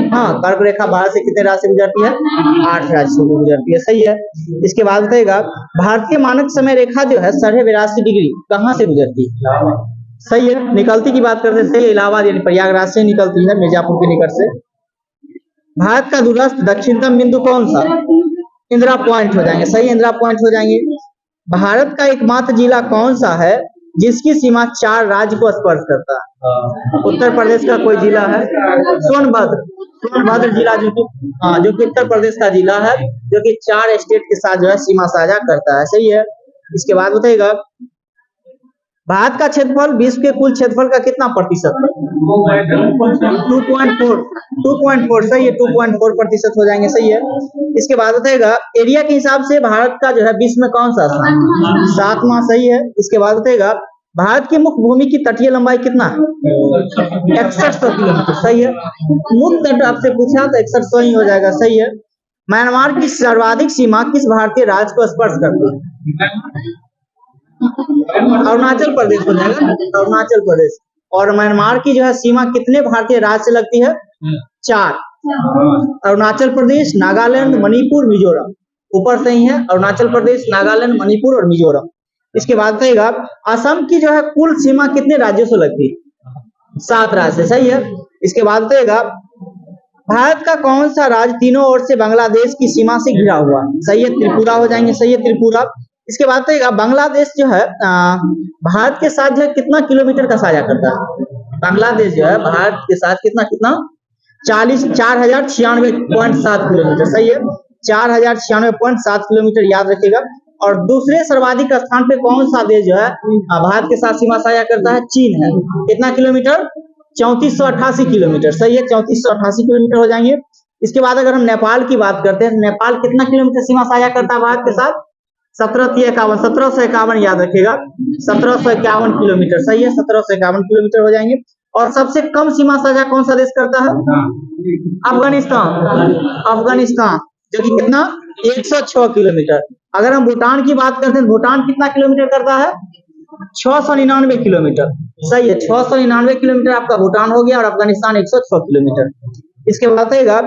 हाँ, कर्क रेखा भारत से कितने राज्य से गुजरती है? 8 राज्य से गुजरती है, सही है। इसके बाद बताइएगा भारतीय मानक समय रेखा जो है 82.5 डिग्री कहाँ से गुजरती है? सही है। निकलती की बात करते हैं, सही है, इलाहाबाद यानी प्रयागराज से निकलती है, मिर्जापुर के निकट से। भारत का दूरस्थ दक्षिणतम बिंदु कौन सा? इंदिरा पॉइंट हो जाएंगे, सही, इंदिरा पॉइंट हो जाएंगे। भारत का एकमात्र जिला कौन सा है जिसकी सीमा 4 राज्य को स्पर्श करता है? उत्तर प्रदेश का कोई जिला है? सोनभद्र जिला जो कि उत्तर प्रदेश का जिला है, जो कि 4 स्टेट के साथ जो है सीमा साझा करता है, सही है। इसके बाद बताइएगा भारत का क्षेत्रफल विश्व के कुल क्षेत्रफल का कितना प्रतिशत है? 2.4, सही है, 2.4% हो जाएंगे, सही है। इसके बाद बताइएगा एरिया के हिसाब से भारत का जो है विश्व में कौन सा स्थान? 7वां, सही है। इसके बाद बताइएगा भारत की मुख्य भूमि की तटीय लंबाई कितना है? 6100 किलोमीटर, सही है। मुख्य तट आपसे पूछा तो 6100 ही हो जाएगा, सही है। म्यांमार की सर्वाधिक सीमा किस भारतीय राज्य को स्पर्श करती है? अरुणाचल प्रदेश हो जाएगा, अरुणाचल प्रदेश। और म्यांमार की जो है सीमा कितने भारतीय राज्य से लगती है? 4, अरुणाचल प्रदेश, नागालैंड, मणिपुर, मिजोरम। ऊपर से ही है अरुणाचल प्रदेश, नागालैंड, मणिपुर और मिजोरम। इसके बाद कहेगा असम की जो है कुल सीमा कितने राज्यों से लगती है? 7 राज्य से, सही है। इसके बाद कहेगा भारत का कौन सा राज्य तीनों ओर से बांग्लादेश की सीमा से घिरा हुआ? सही है, त्रिपुरा हो जाएंगे, सही है, त्रिपुरा। इसके बाद कहेगा बांग्लादेश जो है भारत के साथ जो है कितना किलोमीटर का साझा करता है? बांग्लादेश जो है भारत के साथ कितना 4096.7 किलोमीटर, सही है, 4096.7 किलोमीटर, याद रखिएगा। और दूसरे सर्वाधिक स्थान पे कौन सा देश जो है भारत के साथ सीमा साझा करता है? चीन है। कितना किलोमीटर? 3488 किलोमीटर, सही है, 3488 किलोमीटर हो जाएंगे। इसके बाद अगर हम नेपाल की बात करते हैं, नेपाल कितना किलोमीटर सीमा साझा करता है भारत के साथ? 1751, याद रखिएगा, 1751 किलोमीटर, सही है, 1751 किलोमीटर हो जाएंगे। और सबसे कम सीमा साझा कौन सा देश करता है? अफगानिस्तान, जो कि कितना? 106 किलोमीटर। अगर हम भूटान की बात करते हैं, भूटान कितना किलोमीटर करता है? 699 किलोमीटर, सही है, 699 किलोमीटर आपका भूटान हो गया। और अफगानिस्तान 106 किलोमीटर। इसके बाद आएगा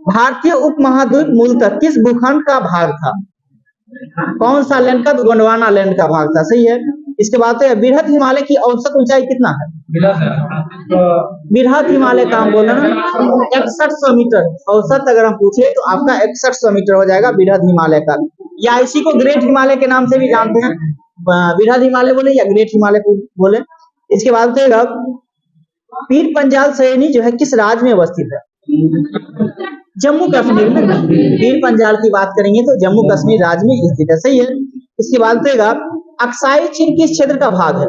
भारतीय उपमहाद्वीप मूलतः किस भूखंड का भाग था? कौन सा लैंड का? गोंडवाना लैंड का भाग था, सही है। इसके बाद बृहद हिमालय की औसत ऊंचाई कितना है? बृहद हिमालय का हम बोल रहे हैं 6100 मीटर औसत, अगर हम पूछे तो आपका 6100 मीटर हो जाएगा बृहद हिमालय का। या इसी को ग्रेट हिमालय के नाम से भी जानते हैं, बृहद हिमालय बोले या ग्रेट हिमालय को बोले। इसके बाद पीर पंजाल श्रेणी जो है किस राज्य में अवस्थित है? जम्मू कश्मीर में। पीर पंजाल की बात करेंगे तो जम्मू कश्मीर राज्य में स्थित है, सही है। इसके बाद अक्साई चीन किस क्षेत्र का भाग है?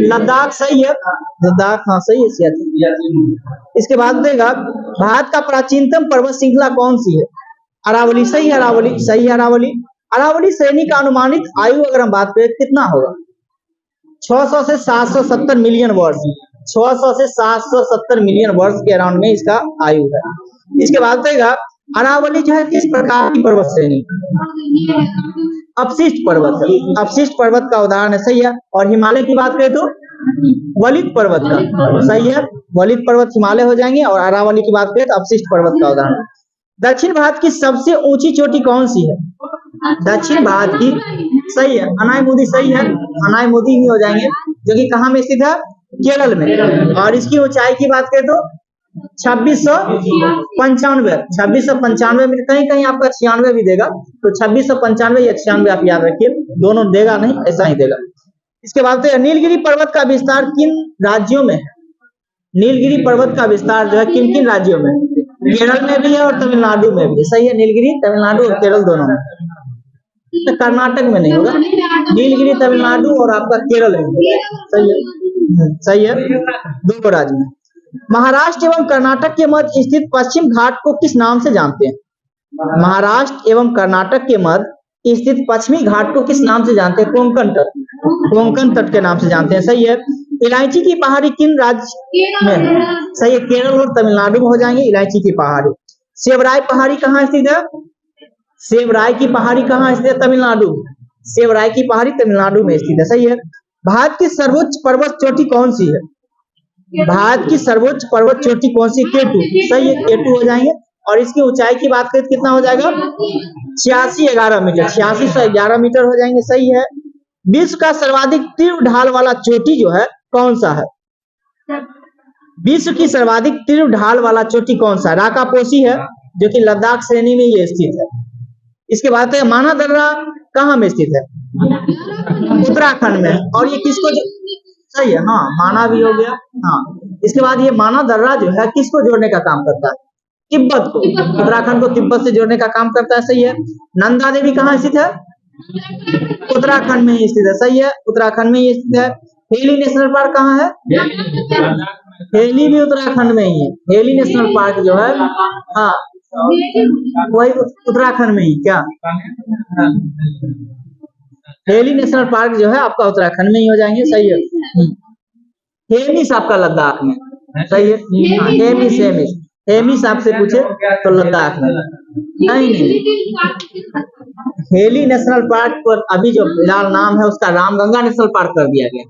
लद्दाख, सही है, लद्दाख, हाँ सही है, सियाचिन। इसके बाद भारत का प्राचीनतम पर्वत श्रृंखला कौन सी है? अरावली, सही है, अरावली, सही है, अरावली। अरावली श्रेणी का अनुमानित आयु अगर हम बात करें कितना होगा? 600 से 770 मिलियन वर्ष, 600 से 770 मिलियन वर्ष के अराउंड में इसका आयु है। इसके बाद अरावली जो है किस प्रकार की पर्वत श्रेणी? अपशिष्ट पर्वत, अपशिष्ट पर्वत का उदाहरण है, सही है। और हिमालय की बात करें तो वलित पर्वत का, सही है, वलित पर्वत हिमालय हो जाएंगे। और अरावली की बात करें तो अपशिष्ट पर्वत का उदाहरण। दक्षिण भारत की सबसे ऊंची चोटी कौन सी है? दक्षिण भारत की, सही है, अनाई, सही है, अनाई ही हो जाएंगे, जो कि कहाँ में स्थित है? केरल में। और इसकी ऊंचाई की बात करें तो 2695 में, कहीं कहीं आपका 96 भी देगा, तो 2695 या 96 आप याद रखिए, दोनों देगा नहीं, ऐसा ही देगा। इसके बाद नीलगिरी पर्वत का विस्तार किन राज्यों में है? नीलगिरी पर्वत का विस्तार जो है किन किन राज्यों में? केरल में भी है और तमिलनाडु में भी, सही है, नीलगिरी तमिलनाडु और केरल दोनों में। तो कर्नाटक में नहीं होगा, नीलगिरी तमिलनाडु और आपका केरल में, सही है, सही है, दो राज्य में। महाराष्ट्र एवं कर्नाटक के मध्य स्थित पश्चिम घाट को किस नाम से जानते हैं? महाराष्ट्र एवं कर्नाटक के मध्य स्थित पश्चिमी घाट को किस नाम से जानते हैं? कोंकण तट, कोंकण तट के नाम से जानते हैं, सही है। इलायची की पहाड़ी किन राज्य में है? सही है, केरल और तमिलनाडु में हो जाएंगे इलायची की पहाड़ी। सेवराय पहाड़ी कहाँ स्थित है? सेवराय की पहाड़ी कहाँ स्थित है? तमिलनाडु। सेवराय की पहाड़ी तमिलनाडु में स्थित है, सही है। भारत की सर्वोच्च पर्वत चोटी कौन सी है? भारत की सर्वोच्च पर्वत चोटी कौन सी? केटू। सही है, केटू हो जाएंगे। और इसकी ऊंचाई की बात करें तो कितना हो जाएगा? 8611 मीटर, 8611 मीटर हो जाएंगे। सही है। विश्व का सर्वाधिक तीव्र ढाल वाला चोटी जो है कौन सा है? विश्व की सर्वाधिक तीव्र ढाल वाला चोटी कौन सा? राकापोशी है, जो कि लद्दाख श्रेणी में ये स्थित है। इसके बाद है माना दर्रा कहाँ में स्थित है? उत्तराखंड में। और ये किसको सही है, हाँ माना भी हो गया। हाँ, इसके बाद ये माना दर्रा जो है किसको जोड़ने का काम करता है? तिब्बत को। उत्तराखंड को तिब्बत से जोड़ने का काम करता है। सही है। नंदा देवी कहाँ स्थित है? उत्तराखंड में ही स्थित है। सही है, उत्तराखंड में ही स्थित है। हेली नेशनल पार्क कहाँ है? हेली भी उत्तराखंड में ही है। हेली नेशनल पार्क जो है, हाँ वही उत्तराखंड में ही। क्या हेली नेशनल पार्क जो है आपका उत्तराखंड में ही हो जाएंगे। सही है। हेमिस आपका लद्दाख में। सही है। हेमिस हेमिस हेमिस आपसे पूछे तो लद्दाख में। नहीं, हेली नेशनल पार्क पर अभी जो फिलहाल नाम है उसका रामगंगा नेशनल पार्क कर दिया गया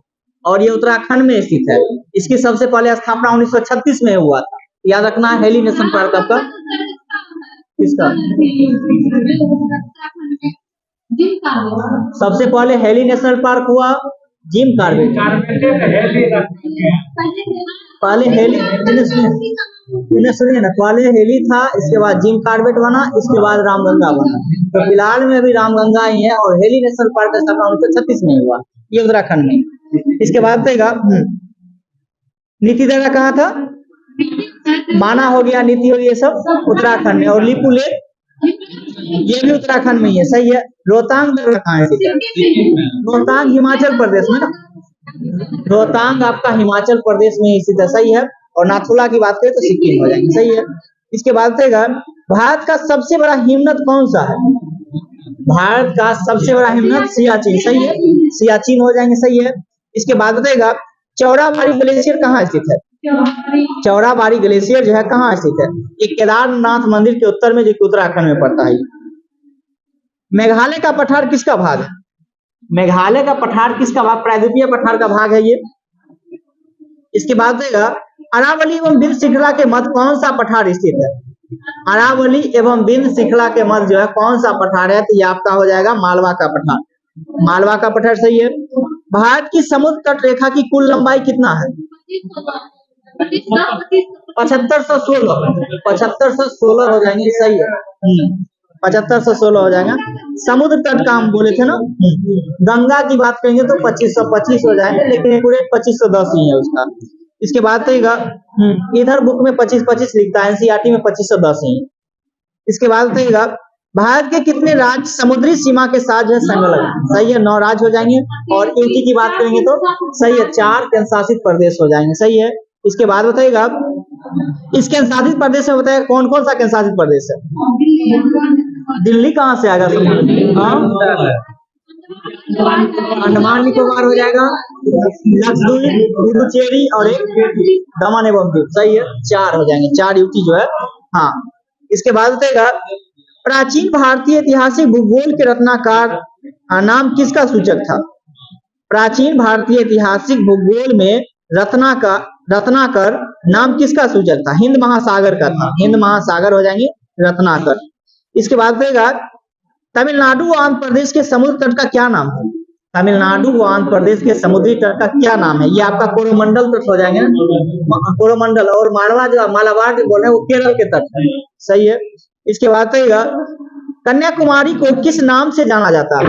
और ये उत्तराखंड में स्थित है। इसकी सबसे पहले स्थापना 1936 में हुआ था। याद रखना है हेली नेशनल पार्क आपका किसका? सबसे पहले हेली नेशनल पार्क हुआ जिम कॉर्बेट। पहले हेली सुनिए ना, पहले हेली था, इसके बाद जिम कॉर्बेट बना, इसके बाद रामगंगा बना। तो फिलहाल में अभी रामगंगा ही है और हेली नेशनल पार्क का स्थापना 1936 में हुआ, ये उत्तराखंड में। इसके बाद देगा नीति दर्रा कहाँ था? माना हो गया, नीति हो गया, ये सब उत्तराखंड में। और लिपू लेक ये भी उत्तराखंड में ही है। सही है। रोहतांग दर्रा कहाँ है? रोहतांग हिमाचल प्रदेश में ना, रोहतांग आपका हिमाचल प्रदेश में ही स्थित है। सही है। और नाथुला की बात करें तो सिक्किम हो जाएंगे। सही है। इसके बाद देगा भारत का सबसे बड़ा हिमनद कौन सा है? भारत का सबसे बड़ा हिमनद सियाचिन। सही है, सियाचिन हो जाएंगे। सही है। इसके बाद देगा चौड़ाबाड़ी ग्लेशियर कहाँ स्थित है? चौड़ाबाड़ी ग्लेशियर जो है कहाँ स्थित है? ये केदारनाथ मंदिर के उत्तर में, जो कि उत्तराखंड में पड़ता है। मेघालय का पठार किसका भाग है? मेघालय का पठार किसका भाग? प्रायद्वीपीय पठार का भाग है ये। इसके बाद देगा अरावली एवं विंध्य श्रृंखला के मध्य कौन सा पठार स्थित है? अरावली एवं विंध्य श्रृंखला के मध्य जो है कौन सा पठार है? तो ये आपका हो जाएगा मालवा का पठार। मालवा का पठार। सही है। भारत की समुद्र तट रेखा की कुल लंबाई कितना है? 7516 हो जाएंगे। सही है। 7516 हो जाएगा। समुद्र तट का हम बोले थे ना, गंगा की बात करेंगे तो 2525 हो जाएंगे, लेकिन एक्यूरेट 2510 ही है उसका। इसके बाद देगा इधर बुक में 2525 लिखता है, एनसीईआरटी में 2510 ही है। इसके बाद देगा भारत के कितने राज्य समुद्री सीमा के साथ जो है संग लगे? सही है, 9 राज्य हो जाएंगे। और यूटी की बात करेंगे तो सही है, 4 केंद्रशासित प्रदेश हो जाएंगे। सही है। इसके बाद बताइएगा इस केंद्रशासित प्रदेश में बताइए कौन कौन सा केंद्रशासित प्रदेश है? दिल्ली कहाँ से आएगा? अंडमान निकोबार हो जाएगा, लक्षद्वीप, पुडुचेरी और एक दमन एवं दीव। सही है, 4 हो जाएंगे, 4 यूटी जो है। हाँ, इसके बाद बताइएगा प्राचीन भारतीय ऐतिहासिक भूगोल के रत्नाकर नाम किसका सूचक था? प्राचीन भारतीय ऐतिहासिक भूगोल में रत्नाकर नाम किसका सूचक था? हिंद महासागर का था। हिंद महासागर हो जाएंगे रत्नाकर। इसके बाद देगा तमिलनाडु व आंध्र प्रदेश के समुद्र तट का क्या नाम है? तमिलनाडु व आंध्र प्रदेश के समुद्री तट का क्या नाम है? ये आपका कोरोमंडल तट हो जाएंगे ना, कोरोमंडल। और मालवा जो मालाबार जो बोल रहे हैं वो केरल के तट है। सही है। इसके बाद कहेगा कन्याकुमारी को किस नाम से जाना जाता है?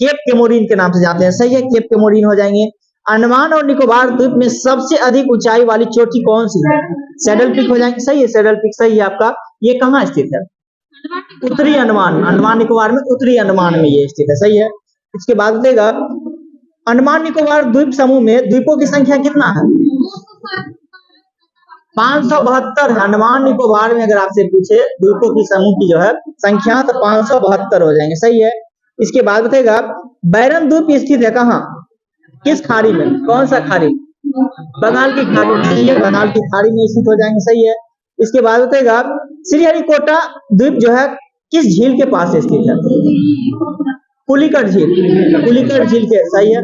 केप केमोरिन के नाम से जानते हैं। सही है, केप केमोरिन हो जाएंगे। अंडमान और निकोबार द्वीप में सबसे अधिक ऊंचाई वाली चोटी कौन सी है? सैडल पीक हो जाएंगे। सही है, सैडल पीक सही है आपका। ये कहाँ स्थित है? उत्तरी अंडमान, अंडमान निकोबार में उत्तरी अंडमान में ये स्थित है। सही है। इसके बाद देगा अंडमान निकोबार द्वीप समूह में द्वीपों की संख्या कितना है? 572 है। अंडमान निकोबार में अगर आपसे पूछे द्वीपों की समूह की जो है संख्या तो 572 हो जाएंगे। सही है। इसके बाद बताएगा बैरन द्वीप स्थित है कहाँ? किस खाड़ी में? कौन सा खाड़ी? बंगाल की खाड़ी में। सही है, बंगाल की खाड़ी में स्थित हो जाएंगे। सही है। इसके बाद बताएगा श्रीहरिकोटा द्वीप जो है किस झील के पास स्थित है? पुलिकट झील, पुलिकट झील के सही है।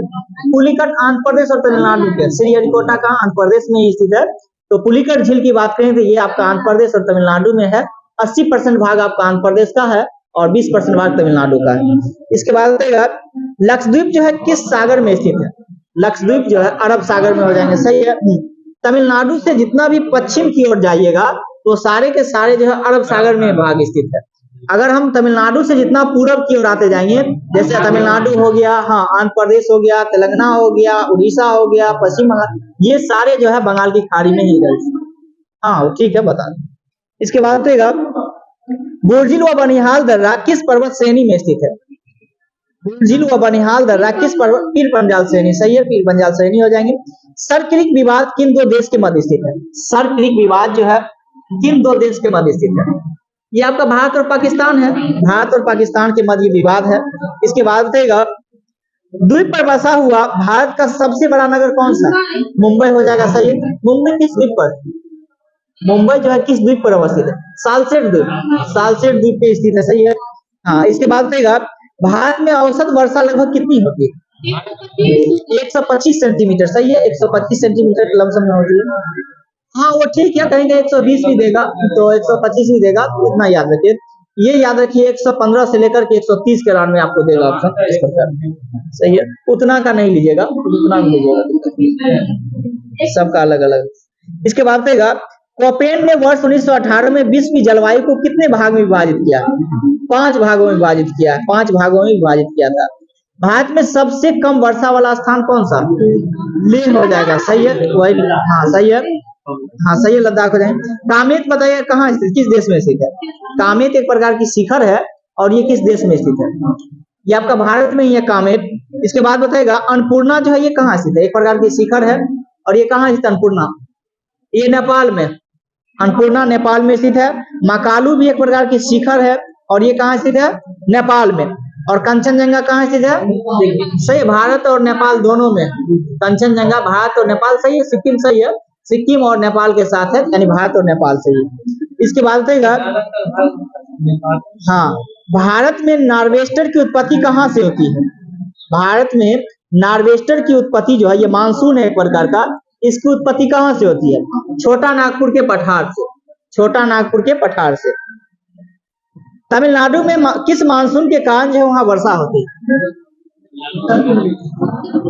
पुलिकट आंध्र प्रदेश और तमिलनाडु के, श्रीहरिकोटा का आंध्र प्रदेश में स्थित है। तो पुलिकट झील की बात करें तो ये आपका आंध्र प्रदेश और तमिलनाडु में है। 80% भाग आपका आंध्र प्रदेश का है और 20% भाग तमिलनाडु का है। इसके बाद बताइएगा लक्षद्वीप जो है किस सागर में स्थित है? लक्षद्वीप जो है अरब सागर में हो जाएंगे, सही है। तमिलनाडु से जितना भी पश्चिम की ओर जाइएगा तो सारे के सारे जो है अरब सागर में भाग स्थित है। अगर हम तमिलनाडु से जितना पूरब की ओर आते जाएंगे, जैसे तमिलनाडु हो गया, हाँ आंध्र प्रदेश हो गया, तेलंगाना हो गया, उड़ीसा हो गया, पश्चिम बंगाल, ये सारे जो है बंगाल की खाड़ी में ही गए। हाँ ठीक है, बता दें। इसके बाद बताइएगा बोरझील व बनिहाल दर्रा किस पर्वत श्रेणी में स्थित है? बोरझील व बनिहाल दर्रा किस पर्वत, पीर पंजाल श्रेणी, सही है, पीर पंजाल श्रेणी हो जाएंगे। सर क्रिक विवाद किन दो देश के मध्य स्थित है? सर क्रिक विवाद जो है किन दो देश के मध्य स्थित है? ये आपका भारत और पाकिस्तान है, भारत और पाकिस्तान के मध्य विवाद है। इसके बाद बताइएगा द्वीप पर बसा हुआ भारत का सबसे बड़ा नगर कौन सा? मुंबई हो जाएगा, सही है। मुंबई किस द्वीप पर, मुंबई जो है किस द्वीप पर अवस्थित है? सालसेट द्वीप, सालसेट द्वीप पे स्थित है, सही है। हाँ इसके बाद बताइएगा भारत में औसत वर्षा लगभग कितनी होती है? 125 सेंटीमीटर, सही है, 125 सेंटीमीटर लमसम में होती है। हाँ वो ठीक है, कहीं 120 भी देगा तो 125 भी देगा, तो इतना याद रखिए। ये याद रखिए 115 से लेकर के 130 के दौरान में आपको देगा ऑप्शन इस प्रकार, सही है। उतना का नहीं लीजिएगा, उतना नहीं लीजिएगा, सबका अलग अलग। इसके बाद बताइएगा कोपेन ने वर्ष 1918 में विश्व की जलवायु को कितने भाग में विभाजित किया? 5 भागों में विभाजित किया, 5 भागों में विभाजित किया था। भारत में सबसे कम वर्षा वाला स्थान कौन सा? लेह हो जाएगा, सही है, वही, हाँ सही है, हाँ सही है, लद्दाख हो जाएंगे। कामेत बताइए कहाँ स्थित, किस देश में स्थित है? कामेत एक प्रकार की शिखर है और ये किस देश में स्थित है? ये आपका भारत में ही है कामेत। इसके बाद बताएगा अन्नपूर्णा जो है ये कहाँ स्थित है? एक प्रकार की शिखर है और ये कहाँ स्थित है अन्नपूर्णा? ये नेपाल में, अन्नपूर्णा नेपाल में स्थित है। मकालू भी एक प्रकार की शिखर है और ये कहाँ स्थित है? नेपाल में। और कंचनजंगा कहाँ स्थित है? सही, भारत और नेपाल दोनों में। कंचनजंगा भारत और नेपाल, सही है। सिक्किम, सही है, सिक्किम और नेपाल के साथ है, यानी भारत और नेपाल से ही। इसके बाद बताइएगा हाँ भारत में नार्वेस्टर की उत्पत्ति कहाँ से होती है? भारत में नार्वेस्टर की उत्पत्ति जो है, ये मानसून है एक प्रकार का, इसकी उत्पत्ति कहाँ से होती है? छोटा नागपुर के पठार से, छोटा नागपुर के पठार से। तमिलनाडु में किस मानसून के कारण जो है वहां वर्षा होती है?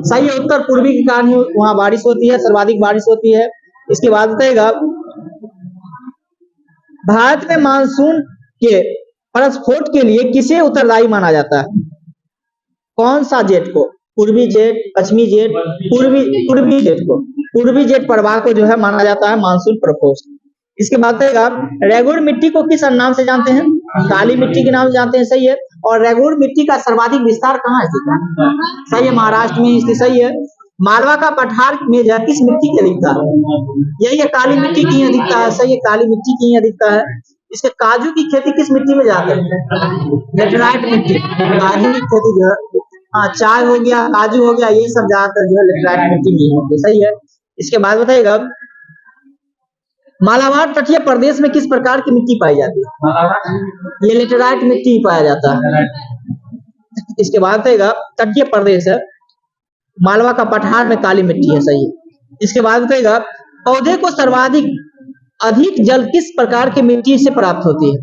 सही है, उत्तर पूर्वी के कारण ही वहां बारिश होती है, सर्वाधिक बारिश होती है। इसके बाद बताइएगा भारत में मानसून के प्रस्फोट के लिए किसे उत्तरदायी माना जाता है? कौन सा जेट को? पूर्वी जेट, पश्चिमी जेट, पूर्वी जेट को, पूर्वी जेट प्रवाह को जो है माना जाता है मानसून प्रकोष्ठ। इसके बाद बताइएगा रेगुर मिट्टी को किस नाम से जानते हैं? काली मिट्टी के नाम से जानते हैं, सही है। और रेगुर मिट्टी का सर्वाधिक विस्तार कहाँ स्थित है? सही है, महाराष्ट्र में स्थित, सही है। मालवा का पठार में जो किस मिट्टी की अधिकता है? यही है, काली मिट्टी की अधिकता है, सही है, काली मिट्टी की अधिकता है। इसके काजू की खेती किस मिट्टी में जाते हैं? लेटराइट मिट्टी, काजू की खेती जो है, हाँ चाय हो गया, काजू हो गया, ये सब ज्यादातर जो है लेटराइट मिट्टी में होती है, सही है। इसके बाद बताइएगा मालाबार तटीय प्रदेश में किस प्रकार की मिट्टी पाई जाती है? ये लेटराइट मिट्टी पाया जाता है। इसके बाद बताइएगा तटीय प्रदेश है, मालवा का पठार में काली मिट्टी है, सही है। इसके बाद बताइएगा पौधे को सर्वाधिक अधिक जल किस प्रकार की मिट्टी से प्राप्त होती है?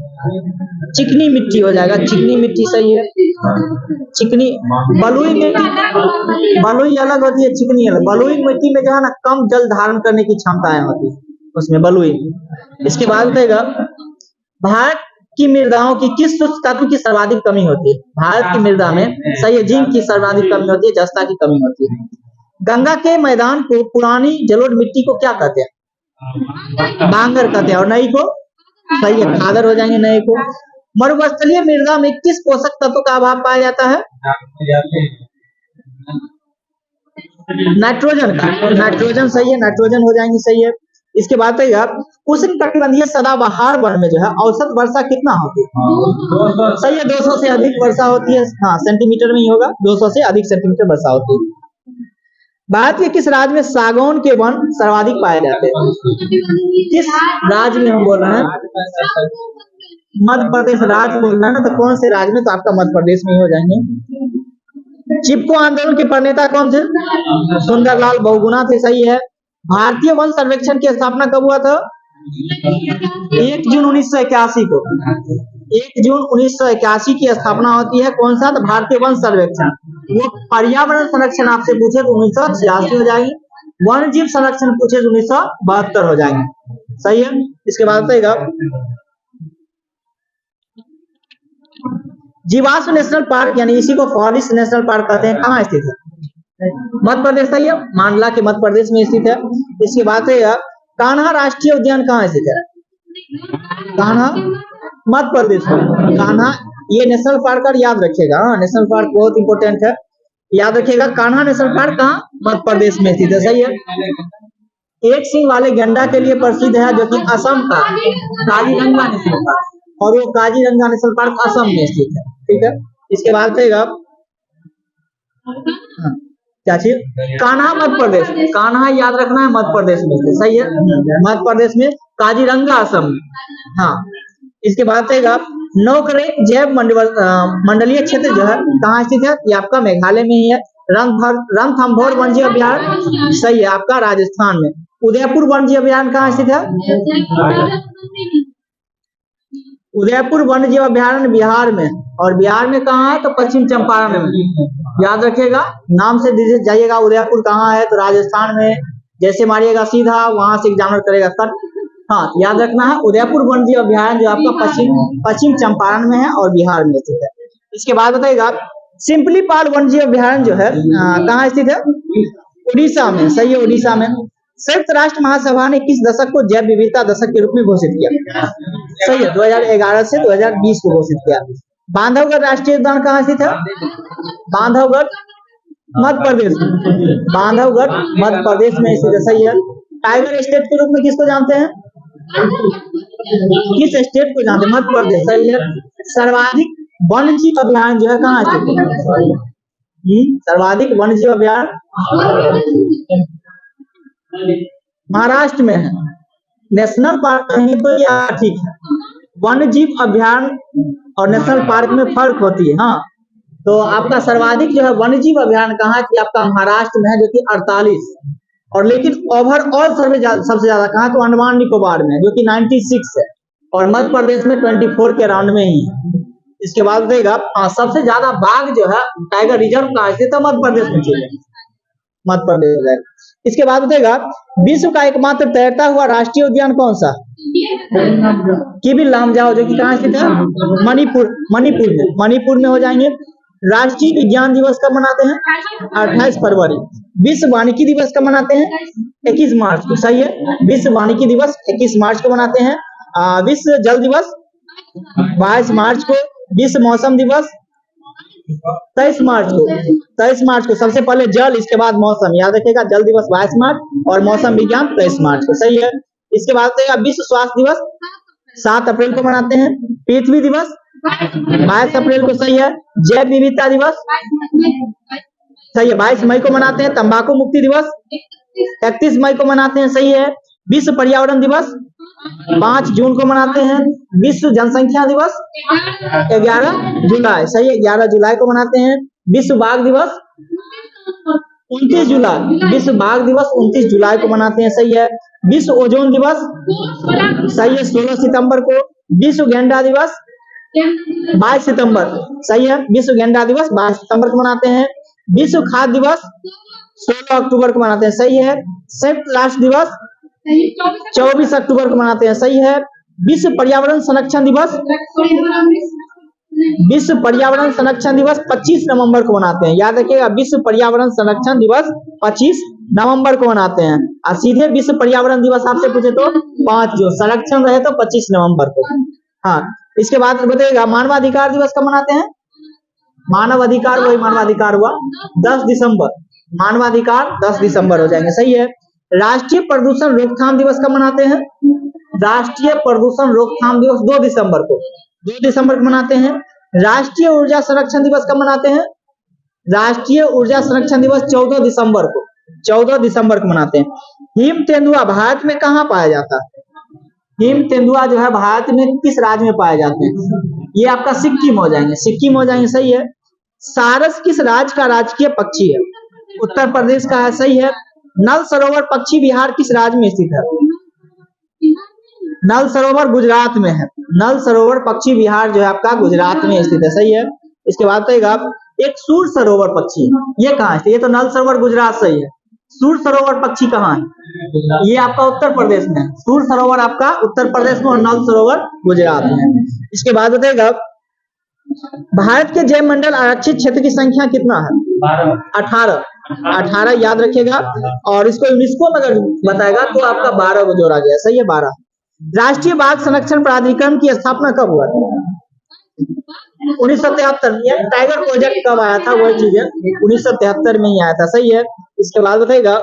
चिकनी मिट्टी हो जाएगा, चिकनी मिट्टी, सही है। चिकनी, बलुई में, बलुई अलग होती है, चिकनी अलग। बलुई मिट्टी में जो है ना कम जल धारण करने की क्षमताएं होती है उसमें, बलुई। इसके बाद बताइएगा भारत की मृदाओं की किस सूक्ष्म तत्व की सर्वाधिक कमी होती है? भारत की मृदा में, सही है, जिंक की सर्वाधिक कमी होती है, जस्ता की कमी होती है। गंगा के मैदान को पुरानी जलोढ़ मिट्टी को क्या कहते हैं? बांगर कहते हैं। और नई को, सही है, खादर हो जाएंगे नई को। मरुस्थलीय मृदा में किस पोषक तत्व का अभाव पाया जाता है? नाइट्रोजन का, नाइट्रोजन, सही है, नाइट्रोजन हो जाएंगे, सही है। इसके बाद उष्ण कटिबंधीय सदाबहार वन में जो है औसत वर्षा कितना होती है? सही है, 200 से अधिक वर्षा होती है, हाँ सेंटीमीटर में ही होगा, 200 से अधिक सेंटीमीटर वर्षा होती है। भारत के किस राज्य में सागौन के वन सर्वाधिक पाए जाते हैं? किस राज्य में हम बोल रहे हैं? मध्य प्रदेश राज्य बोल रहे हैं ना, तो कौन से राज्य में? तो आपका मध्य प्रदेश में ही हो जाएंगे। चिपको आंदोलन के प्रणेता कौन थे? सुंदरलाल बहुगुणा थे, सही है। भारतीय वन सर्वेक्षण की स्थापना कब हुआ था? 1 जून 1981 को। 1 जून 1981 की स्थापना होती है। कौन सा? तो भारतीय वन सर्वेक्षण। वो पर्यावरण संरक्षण आपसे पूछे तो 1986 हो जाएगी। वन जीव संरक्षण पूछे तो 1972 हो जाएंगे, सही है। इसके बाद बताइएगा जीवाश्म नेशनल पार्क यानी इसी को फॉरेस्ट नेशनल पार्क कहते हैं, कहाँ स्थित है? मध्य प्रदेश, सही है। मांडला के मध्य प्रदेश में स्थित है। इसके बाद है कान्हा राष्ट्रीय उद्यान कहाँ स्थित है? कान्हा मध्य प्रदेश में। कान्हा ये नेशनल पार्क और याद रखिएगा, नेशनल पार्क बहुत इंपॉर्टेंट है, याद रखिएगा। कान्हा नेशनल पार्क कहाँ? मध्य प्रदेश में स्थित है, सही है। एक सिंह वाले गैंडा के लिए प्रसिद्ध है जो कि असम का काजीरंगा नेशनल पार्क, और वो काजीरंगा नेशनल पार्क असम में स्थित है, ठीक है। इसके बाद कहेगा क्या चीज? कान्हा मध्य प्रदेश, कान्हा याद रखना है मध्य प्रदेश में, सही है। मध्य प्रदेश में, काजीरंगा असम में, हाँ। इसके बाद कहेगा नौकरेक जैव मंडलीय क्षेत्र जो है कहाँ स्थित है? ये आपका मेघालय में ही है। रणथंभौर वन्यजीव अभ्यारण्य, सही है, आपका राजस्थान में। उदयपुर वन्यजीव अभ्यारण्य कहाँ स्थित है? उदयपुर वन्यजीव अभ्यारण्य बिहार में, और बिहार में कहाँ है? तो पश्चिम चंपारण में, याद रखिएगा। नाम से जाइएगा उदयपुर कहाँ है तो राजस्थान में, जैसे मारिएगा सीधा वहां से एग्जामिनर करेगा कट, हाँ याद रखना है। उदयपुर वन्यजीव अभ्यारण्य जो आपका पश्चिम चंपारण में है और बिहार में स्थित है। इसके बाद बताइएगा सिंपलीपाल वन्यजीव अभ्यारण्य जो है कहाँ स्थित है? उड़ीसा में, सही है, उड़ीसा में। संयुक्त राष्ट्र महासभा ने किस दशक को जैव विविधता दशक के रूप में घोषित किया? सही है, 2011 से 2020 को घोषित किया। बांधवगढ़ राष्ट्रीय उद्यान कहाँ स्थित है? बांधवगढ़ मध्य प्रदेश में, बांधवगढ़ मध्य प्रदेश में स्थित है, सही है। टाइगर स्टेट के रूप में किसको जानते हैं? किस स्टेट को जानते हैं? मध्य प्रदेश, सही है। सर्वाधिक वन्यजीव अभ्यारण्य जो है कहाँ स्थित है? सर्वाधिक वन्यजीव अभ्यारण्य महाराष्ट्र में है। नेशनल पार्क कहीं तो या ठीक है, वन्यजीव अभ्यारण्य और नेशनल पार्क में फर्क होती है, हाँ। तो आपका सर्वाधिक जो है वन्यजीव अभ्यारण्य कहाँ की? आपका महाराष्ट्र में है जो कि 48, और लेकिन ओवरऑल सबसे ज्यादा कहाँ? तो अंडमान निकोबार में जो कि 96 है, और मध्य प्रदेश में 24 के राउंड में ही है। इसके बाद देगा सबसे ज्यादा बाघ जो है टाइगर रिजर्व कहाँ स्थित है? मध्य प्रदेश में चाहिए, मध्य प्रदेश। इसके बाद बताएगा विश्व का एकमात्र तैरता हुआ राष्ट्रीय उद्यान कौन सा? किबिन लामजाओ जो कि कहाँ स्थित है? मणिपुर में हो जाएंगे। राष्ट्रीय विज्ञान दिवस कब मनाते हैं? 28 फरवरी। विश्व वानिकी दिवस कब मनाते हैं? 21 मार्च को, सही है। विश्व वानिकी दिवस 21 मार्च को मनाते हैं। विश्व जल दिवस 22 मार्च को। विश्व मौसम दिवस 23 मार्च को। सबसे पहले जल, इसके बाद मौसम, याद रखिएगा। जल दिवस 22 मार्च और मौसम विज्ञान 23 मार्च को, सही है। इसके बाद विश्व स्वास्थ्य दिवस 7 अप्रैल को मनाते हैं। पृथ्वी दिवस 22 अप्रैल को, सही है। जैव विविधता दिवस, सही है, 22 मई को मनाते हैं। तंबाकू मुक्ति दिवस 31 मई को मनाते हैं, सही है। विश्व पर्यावरण दिवस 5 जून को मनाते हैं। विश्व जनसंख्या दिवस 11 जुलाई, सही है, 11 जुलाई को मनाते हैं। विश्व बाघ दिवस 29 जुलाई, विश्व बाघ दिवस 29 जुलाई को मनाते हैं, सही है। विश्व ओजोन दिवस, सही है, 16 सितंबर को। विश्व गेंडा दिवस 22 सितंबर, सही है, विश्व गेंडा दिवस 22 सितंबर को मनाते हैं। विश्व खाद्य दिवस 16 अक्टूबर को मनाते हैं, सही है। संयुक्त राष्ट्र दिवस 24 अक्टूबर को मनाते हैं, सही है। विश्व पर्यावरण संरक्षण दिवस 25 नवंबर को मनाते हैं, याद रखिएगा। विश्व पर्यावरण संरक्षण दिवस 25 नवंबर को मनाते हैं। और सीधे विश्व पर्यावरण दिवस आपसे पूछे तो 5 जून, संरक्षण रहे तो 25 नवंबर को, हाँ। इसके बाद बताइएगा मानवाधिकार दिवस कब मनाते हैं? मानवाधिकार, वही मानवाधिकार हुआ 10 दिसंबर, मानवाधिकार 10 दिसंबर हो जाएंगे, सही है। राष्ट्रीय प्रदूषण रोकथाम दिवस कब मनाते हैं? राष्ट्रीय प्रदूषण रोकथाम दिवस 2 दिसंबर को, 2 दिसंबर को मनाते हैं। राष्ट्रीय ऊर्जा संरक्षण दिवस कब मनाते हैं? राष्ट्रीय ऊर्जा संरक्षण दिवस 14 दिसंबर को, 14 दिसंबर को मनाते हैं। हिम तेंदुआ भारत में कहाँ पाया जाता है? हिम तेंदुआ जो है भारत में किस राज्य में पाए जाते हैं? ये आपका सिक्किम हो जाएंगे, सिक्किम हो जाएंगे, सही है। सारस किस राज्य का राजकीय पक्षी है? उत्तर प्रदेश का है, सही है। नल सरोवर पक्षी विहार किस राज्य में स्थित है? नल सरोवर गुजरात में है। नल सरोवर पक्षी विहार जो है आपका गुजरात में स्थित है, सही है। इसके बाद बताइएगा एक सूर सरोवर पक्षी ये कहाँ है? ये तो नल सरोवर गुजरात, सही है। सूर सरोवर पक्षी कहाँ है? ये आपका उत्तर प्रदेश में है। सूर सरोवर आपका उत्तर प्रदेश में और नल सरोवर गुजरात में है। इसके बाद बताइएगा भारत के जैव मंडल आरक्षित क्षेत्र की संख्या कितना है? 18 याद रखिएगा। और इसको यूनेस्को में अगर बताएगा तो आपका 12 को जोड़ा गया, सही है 12। राष्ट्रीय बाघ संरक्षण प्राधिकरण की स्थापना कब हुआ? 1973 में। टाइगर प्रोजेक्ट कब आया था? वही चीज है 1973 में ही आया था, सही है। इसके बाद बताइएगा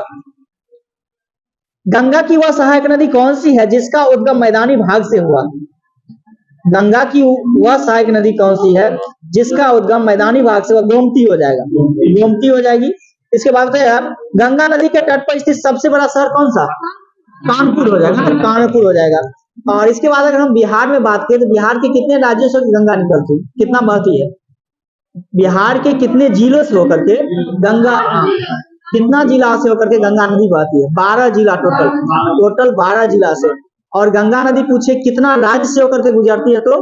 गंगा की वह सहायक नदी कौन सी है जिसका उद्गम मैदानी भाग से हुआ? गंगा की वह सहायक नदी कौन सी है जिसका उद्गम मैदानी भाग से हुआ? गोमती हो जाएगा, गोमती हो जाएगी। इसके बाद बताइएगा गंगा नदी के तट पर स्थित सबसे बड़ा शहर कौन सा? कानपुर हो जाएगा, कानपुर हो जाएगा। और इसके बाद अगर हम बिहार में बात करें तो बिहार के कितने राज्यों से गंगा निकलती है? कितना बहती है? बिहार के कितने जिलों से होकर के गंगा, कितना जिला से होकर के गंगा नदी बहती है? 12 जिला टोटल 12 जिला से। और गंगा नदी पूछे कितना राज्य से होकर के गुजरती है तो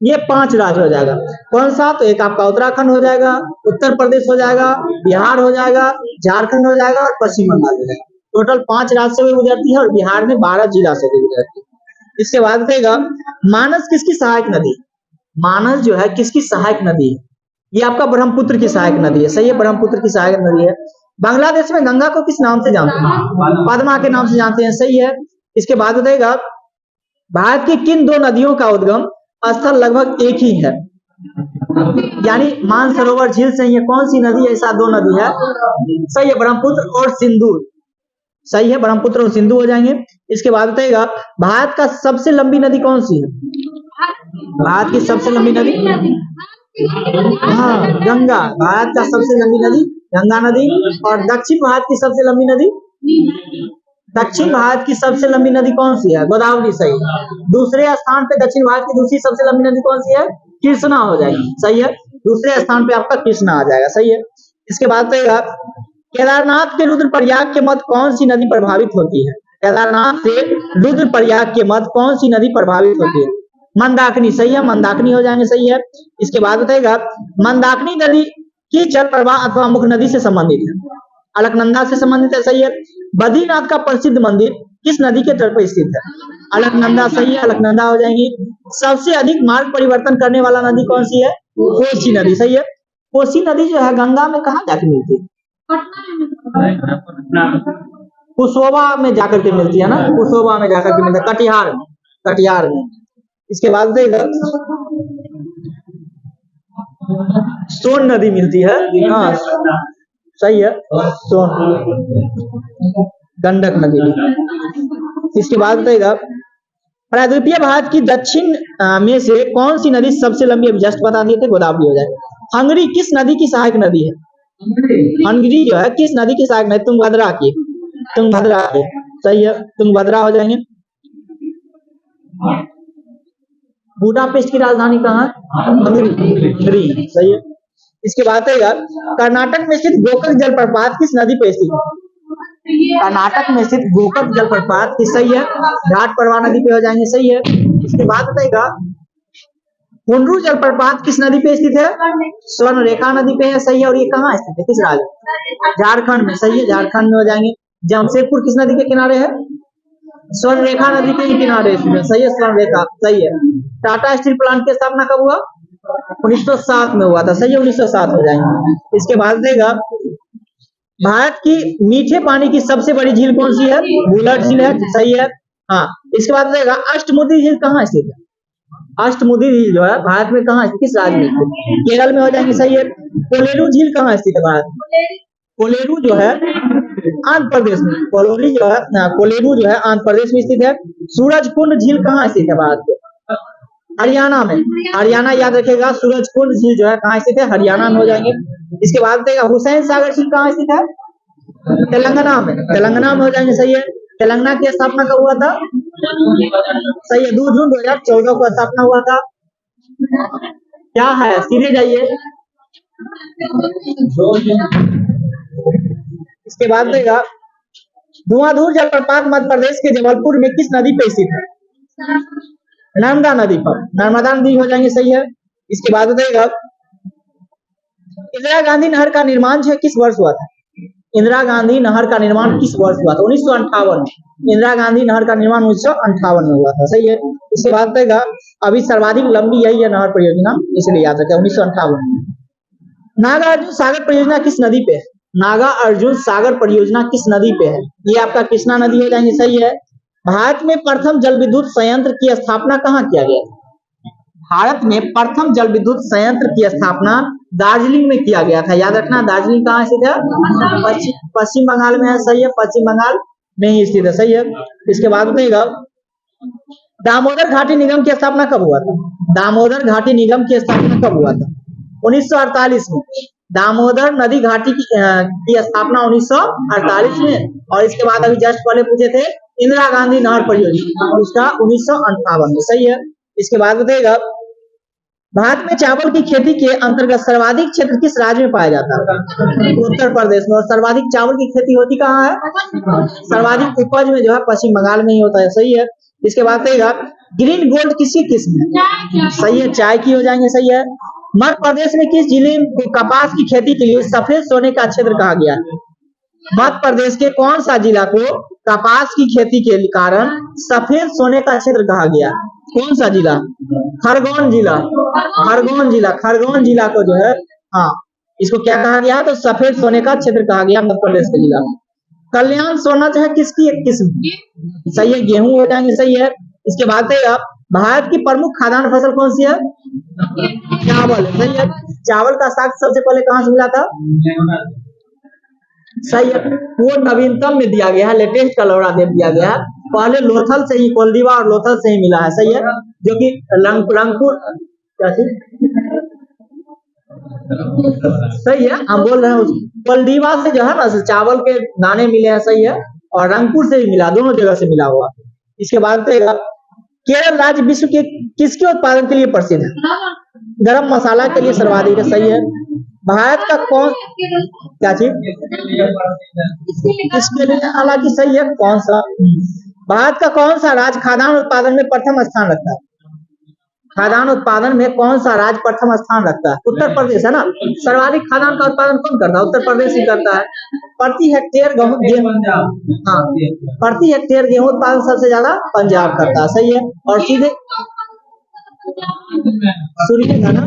ये 5 राज्य हो जाएगा। कौन सा? तो एक आपका उत्तराखंड हो जाएगा, उत्तर प्रदेश हो जाएगा, बिहार हो जाएगा, झारखंड हो जाएगा और पश्चिम बंगाल हो जाएगा। टोटल 5 राज्य से भी गुजरती है और बिहार में 12 जिला से भी गुजरती है। इसके बाद बताइएगा मानस किसकी सहायक नदी? मानस जो है किसकी सहायक नदी है? ये आपका ब्रह्मपुत्र की सहायक नदी है, सही है, ब्रह्मपुत्र की सहायक नदी है। बांग्लादेश में गंगा को किस नाम से जानते हैं? पद्मा के नाम से जानते हैं, सही है। इसके बाद बताइएगा भारत की किन 2 नदियों का उद्गम स्थल लगभग एक ही है? यानी मानसरोवर झील से ये कौन सी नदी ऐसा 2 नदी है? सही है, ब्रह्मपुत्र और सिंधु, सही है, ब्रह्मपुत्र और सिंधु हो जाएंगे। इसके बाद बताइएगा भारत का सबसे लंबी नदी कौन सी है? भारत की सबसे लंबी नदी, हाँ गंगा, भारत का सबसे लंबी नदी गंगा नदी। और दक्षिण भारत की सबसे लंबी नदी, दक्षिण भारत की सबसे लंबी नदी कौन सी है? गोदावरी, सही है। दूसरे स्थान पे दक्षिण भारत की दूसरी सबसे लंबी नदी कौन सी है? कृष्णा हो जाएगी, सही है। दूसरे स्थान पे आपका कृष्णा आ जाएगा, सही है। इसके बाद बताइएगा केदारनाथ के रुद्रप्रयाग के मध्य कौन सी नदी प्रभावित होती है? केदारनाथ से रुद्रप्रयाग के मध्य कौन सी नदी प्रभावित होती है? मंदाकिनी, सही है, मंदाकिनी हो जाएंगे, सही है। इसके बाद बताइएगा मंदाकिनी नदी की जल प्रवाह अथवा मुख्य नदी से संबंधित है? अलकनंदा से संबंधित है, सही है। बद्रीनाथ का प्रसिद्ध मंदिर किस नदी के तट पर स्थित है? अलकनंदा, सही है, अलकनंदा हो जाएंगी। सबसे अधिक मार्ग परिवर्तन करने वाला नदी कौन सी है? कोसी नदी, सही है। कोसी नदी जो है गंगा में कहाँ जाकर मिलती है? कुशोबा में जाकर के मिलती है ना, कुशोबा में जाकर के मिलती है, कटिहार, कटिहार में। इसके बाद देखिएगा सोन नदी मिलती है, हाँ सही है, सोन, गंडक नदी। इसके बाद बताइएगा प्रायद्वीपीय भारत की दक्षिण में से कौन सी नदी सबसे लंबी? अभी जस्ट बता दिए थे, गोदावरी हो जाएगा। हंगरी किस नदी की सहायक नदी है? हंगरी जो है किस नदी की सहायक नदी? तुंगभद्रा की, तुंगभद्रा की, सही है, तुंगभद्रा हो जाएंगे। बुडापेस्ट की राजधानी कहाँ है? हंगरी, सही है। इसके बाद आएगा कर्नाटक में स्थित गोकक जलप्रपात किस नदी पर स्थित है? कर्नाटक में स्थित गोकक जलप्रपात की, सही है, घाट परवा नदी पे हो जाएंगे, सही है। इसके बाद बताइएगा हुंड्रू जलप्रपात किस नदी पे स्थित है? स्वर्णरेखा नदी पे है, सही है। और ये कहाँ स्थित है? किस राज्य? झारखंड में, सही है, झारखंड में हो जाएंगे। जमशेदपुर किस नदी के किनारे है? स्वर्णरेखा नदी के ही किनारे स्थित है, सही है, स्वर्णरेखा, सही है। टाटा स्टील प्लांट की स्थापना कब हुआ? 1907 में हुआ था, सही है, 1907 हो जाएंगे। इसके बाद देगा भारत की मीठे पानी की सबसे बड़ी झील कौन सी है? बुलट झील है, सही है, हाँ। इसके बाद देगा अष्टमुदी झील कहाँ स्थित है? अष्टमुदी झील जो है भारत में कहाँ स्थित, किस राज्य में? केरल में हो जाएंगे, सही है। कोलेरू झील कहाँ स्थित है भारत में? कोलेरू जो है आंध्र प्रदेश में, कोलेरू जो है आंध्र प्रदेश में स्थित है। सूरजकुंड झील कहाँ स्थित है भारत में? हरियाणा में, हरियाणा याद रखेगा। सूरजकुंड झील जो है कहाँ स्थित है? हरियाणा में हो जाएंगे। इसके बाद देगा हुसैन सागर झील कहाँ स्थित है? तेलंगाना में, तेलंगाना में हो जाएंगे, सही है। तेलंगाना की स्थापना कब हुआ था? सही है, 2 जून 2014 को स्थापना हुआ था। क्या है? सीधे जाइए, इसके बाद देगा धुआंधर जलप्रपात मध्य प्रदेश के जबलपुर में किस नदी पे स्थित है? नर्मदा नदी पर, नर्मदा नदी हो जाएंगे, सही है। इसके बाद देगा इंदिरा गांधी नहर का निर्माण जो है किस वर्ष हुआ था? इंदिरा गांधी नहर का निर्माण किस वर्ष हुआ था? 1958 में। इंदिरा गांधी नहर का निर्माण 1958 में हुआ था, सही है। इसके बाद देगा अभी सर्वाधिक लंबी यही है नहर परियोजना, इसलिए याद रखें 1958 में। नागा अर्जुन सागर परियोजना किस नदी पे है? नागा अर्जुन सागर परियोजना किस नदी पे है? ये आपका कृष्णा नदी हो जाएंगे, सही है। भारत में प्रथम जल विद्युत संयंत्र की स्थापना कहाँ किया गया? भारत में प्रथम जल विद्युत संयंत्र की स्थापना दार्जिलिंग में किया गया था, याद रखना। दार्जिलिंग कहाँ स्थित है? पश्चिम बंगाल में है, सही है। पश्चिम बंगाल में ही स्थित है, सही है। इसके बाद बताइएगा दामोदर घाटी निगम की स्थापना कब हुआ था? दामोदर घाटी निगम की स्थापना कब हुआ था? 1948 में। दामोदर नदी घाटी की स्थापना 1948 में। और इसके बाद अभी जस्ट पहले पूछे थे इंदिरा गांधी नहर परियोजना, उसका 1958 में, सही है। इसके बाद बताइएगा भारत में चावल की खेती के अंतर्गत सर्वाधिक क्षेत्र किस राज्य में पाया जाता है? उत्तर प्रदेश में। और सर्वाधिक चावल की खेती होती कहाँ है? सर्वाधिक उपज में जो है पश्चिम बंगाल में ही होता है, सही है। इसके बाद बताइएगा ग्रीन गोल्ड किसकी किस्म है? सही है, चाय की हो जाएंगे, सही है। मध्य प्रदेश में किस जिले को कपास की खेती के लिए सफेद सोने का क्षेत्र कहा गया? मध्य प्रदेश के कौन सा जिला को कपास की खेती के कारण सफेद सोने का क्षेत्र कहा गया? कौन सा जिला? खरगोन जिला। खरगोन जिला, खरगोन जिला को जो है, हाँ, इसको क्या कहा गया? तो सफेद सोने का क्षेत्र कहा गया मध्य प्रदेश के जिला। कल्याण सोना जो है किसकी एक किस्म? सही है, गेहूं हो जाएंगे, सही है। इसके बाद भारत की प्रमुख खाद्यान्न फसल कौन सी है? चावल, सही है। चावल का साग सबसे पहले कहां से मिला था? सही है, वो नवीनतम में दिया गया है, लेटेस्ट कलौड़ा दे दिया गया है। पहले लोथल से ही, कोलदीवा और लोथल से ही मिला है, सही है। जो कि रंगपुर सही है, हम बोल रहे हैं कोलदीवा से जो है ना चावल के दाने मिले हैं, सही है। और रंगपुर से ही मिला, दोनों जगह से मिला हुआ। इसके बाद केरल राज्य विश्व के किसके उत्पादन के लिए प्रसिद्ध है? गरम मसाला के लिए सर्वाधिक है, सही है। भारत का कौन क्या चीज किसके लिए? हालांकि सही है, कौन सा? भारत का कौन सा राज्य खाद्यान्न उत्पादन में प्रथम स्थान रखता है? खाद्यान्न उत्पादन में कौन सा राज्य प्रथम स्थान रखता है? उत्तर प्रदेश है ना। सर्वाधिक खाद्यान्न का उत्पादन कौन करता है? उत्तर प्रदेश ही करता है। प्रति हेक्टेयर गेहूं, हाँ, प्रति हेक्टेयर गेहूं उत्पादन सबसे ज्यादा पंजाब करता है, सही है। और सीधे सुनिएगा ना,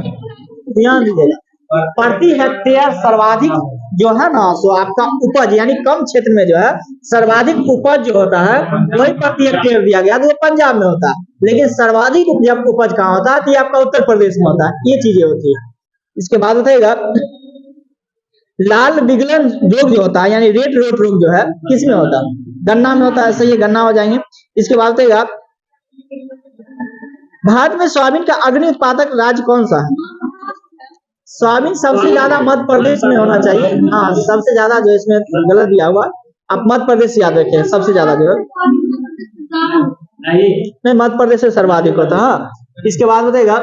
ध्यान दीजिएगा, प्रति हेक्टेयर सर्वाधिक जो है ना, तो आपका उपज यानी कम क्षेत्र में जो है सर्वाधिक उपज जो होता है वही प्रति हेक्टेयर दिया गया, तो वो पंजाब में होता है। लेकिन सर्वाधिक जब उपज कहाँ होता है तो ये आपका उत्तर प्रदेश में होता है, ये चीजें होती है। इसके बाद बताइएगा लाल विगलन रोग जो होता है यानी रेड रोट रोग जो है किसमें होता है? गन्ना में होता है, सही है, गन्ना हो जाएंगे। इसके बाद बताइएगा भारत में सोयाबीन का अग्रणी उत्पादक राज्य कौन सा है? सोयाबीन सबसे ज्यादा मध्य प्रदेश में होना चाहिए, हाँ, सबसे ज्यादा जो इसमें गलत दिया हुआ, आप मध्य प्रदेश याद रखें, सबसे ज्यादा जो है नहीं, मध्य प्रदेश से सर्वाधिक होता है। इसके बाद बताएगा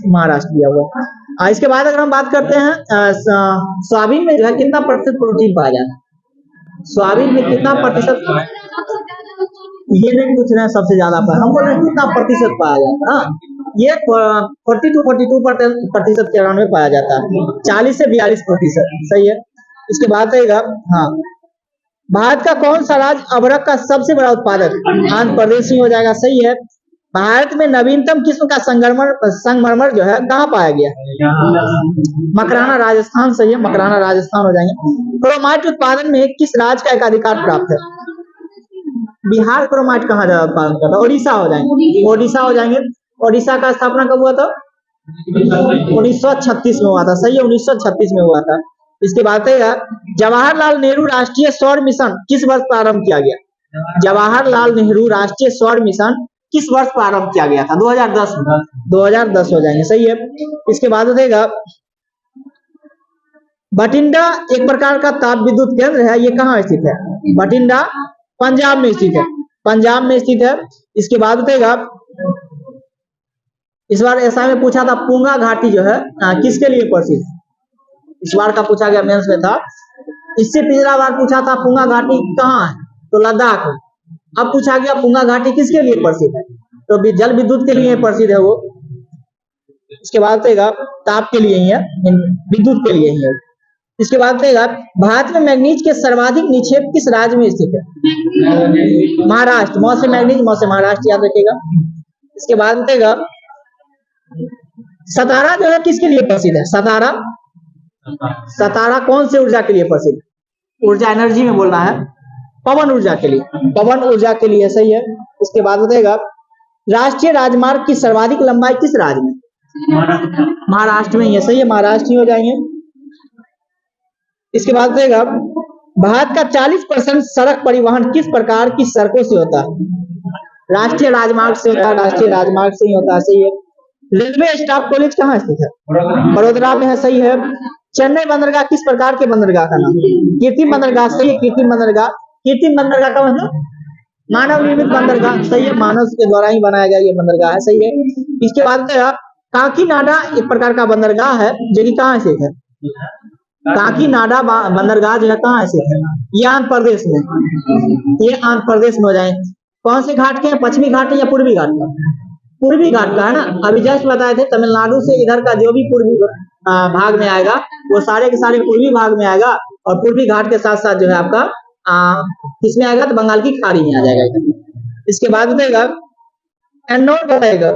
महाराष्ट्र दिया हुआ। इसके बाद अगर हम बात करते हैं सोयाबीन में जो है कितना प्रतिशत प्रोटीन पाया जाता है? सोयाबीन में कितना प्रतिशत, ये नहीं पूछ रहे हैं सबसे ज्यादा पर, हम बोल रहे हैं कितना प्रतिशत पाया जाता है। ये 42% के अराउंड में पाया जाता है, 40 से 42%, सही है। इसके बाद रहेगा, हाँ, भारत का कौन सा राज्य अबरक का सबसे बड़ा उत्पादक? आंध्र प्रदेश ही हो जाएगा, सही है। भारत में नवीनतम किस्म का संगमरमर जो है कहाँ पाया गया? मकराना, राजस्थान, सही है, मकराना राजस्थान हो जाएंगे। क्रोमाइट उत्पादन में किस राज्य का एकाधिकार प्राप्त है? बिहार क्रोमाइट कहाँ ज्यादा उत्पादन करता है? ओडिशा हो जाएंगे, ओडिशा हो जाएंगे। ओडिशा का स्थापना कब हुआ था? 1936 में हुआ था, सही है, 1936 में हुआ था। इसके बाद जवाहरलाल नेहरू राष्ट्रीय सौर मिशन किस वर्ष प्रारंभ किया गया? जवाहरलाल नेहरू राष्ट्रीय सौर मिशन किस वर्ष प्रारंभ किया गया था? 2010 में, 2010 हो जाएंगे, सही है। इसके बाद बताइएगा बठिंडा एक प्रकार का ताप विद्युत केंद्र है, ये कहाँ स्थित है? बठिंडा पंजाब में स्थित है, पंजाब में स्थित है। इसके बाद बताइएगा इस बार ऐसा में पूछा था पुंगा घाटी जो है किसके लिए प्रसिद्ध? इस बार का पूछा गया, मेंस में था। इससे पिछला बार पूछा था पुंगा घाटी कहाँ है, तो लद्दाख में। अब पूछा गया पुंगा घाटी किसके लिए प्रसिद्ध है, तो जल विद्युत के लिए प्रसिद्ध है वो। इसके बाद देगा ताप के लिए ही है, विद्युत के लिए ही है। इसके बाद देगा भारत में मैग्नीज के सर्वाधिक निक्षेप किस राज्य में स्थित है, महाराष्ट्र। मौ से मैग्नीज, मौ से महाराष्ट्र, याद रखिएगा। इसके बाद देगा सतारा जो है किसके लिए प्रसिद्ध है, सतारा। सतारा कौन से ऊर्जा के लिए प्रसिद्ध, ऊर्जा एनर्जी में बोलना है, पवन ऊर्जा के लिए, पवन ऊर्जा के लिए, सही है। इसके बाद बताएगा राष्ट्रीय राजमार्ग की सर्वाधिक लंबाई किस राज्य में, महाराष्ट्र में ही है, सही है, महाराष्ट्र ही हो जाएंगे। इसके बाद बताएगा भारत का 40% सड़क परिवहन किस प्रकार की सड़कों से होता है, राष्ट्रीय राजमार्ग से होता है, राष्ट्रीय राजमार्ग से ही होता है, सही है। रेलवे स्टाफ कॉलेज कहाँ स्थित है, बड़ोदरा में है, सही है। चेन्नई बंदरगाह किस प्रकार के बंदरगाह का नाम, कृत्रिम बंदरगाह, सही है, कृत्रिम बंदरगाह। कृत्रिम बंदरगाह का मतलब मानव निर्मित बंदरगाह, सही है, मानव के द्वारा ही बनाया गया ये बंदरगाह है, सही है। इसके बाद काकीनाडा एक प्रकार का बंदरगाह है जो कि कहाँ स्थित है, काकीनाडा बंदरगाह जो है कहाँ स्थित है, ये आंध्र प्रदेश में, ये आंध्र प्रदेश में हो जाए। कौन से घाट के, पश्चिमी घाट या पूर्वी घाट का, पूर्वी घाट का है ना। अभी जस्ट बताए थे तमिलनाडु से इधर का जो भी पूर्वी भाग में आएगा वो सारे के सारे पूर्वी भाग में आएगा, और पूर्वी घाट के साथ साथ जो है आपका किसमें आएगा, तो बंगाल की खाड़ी में आ जाएगा। इसके बाद बताएगा एन्नौर बताएगा,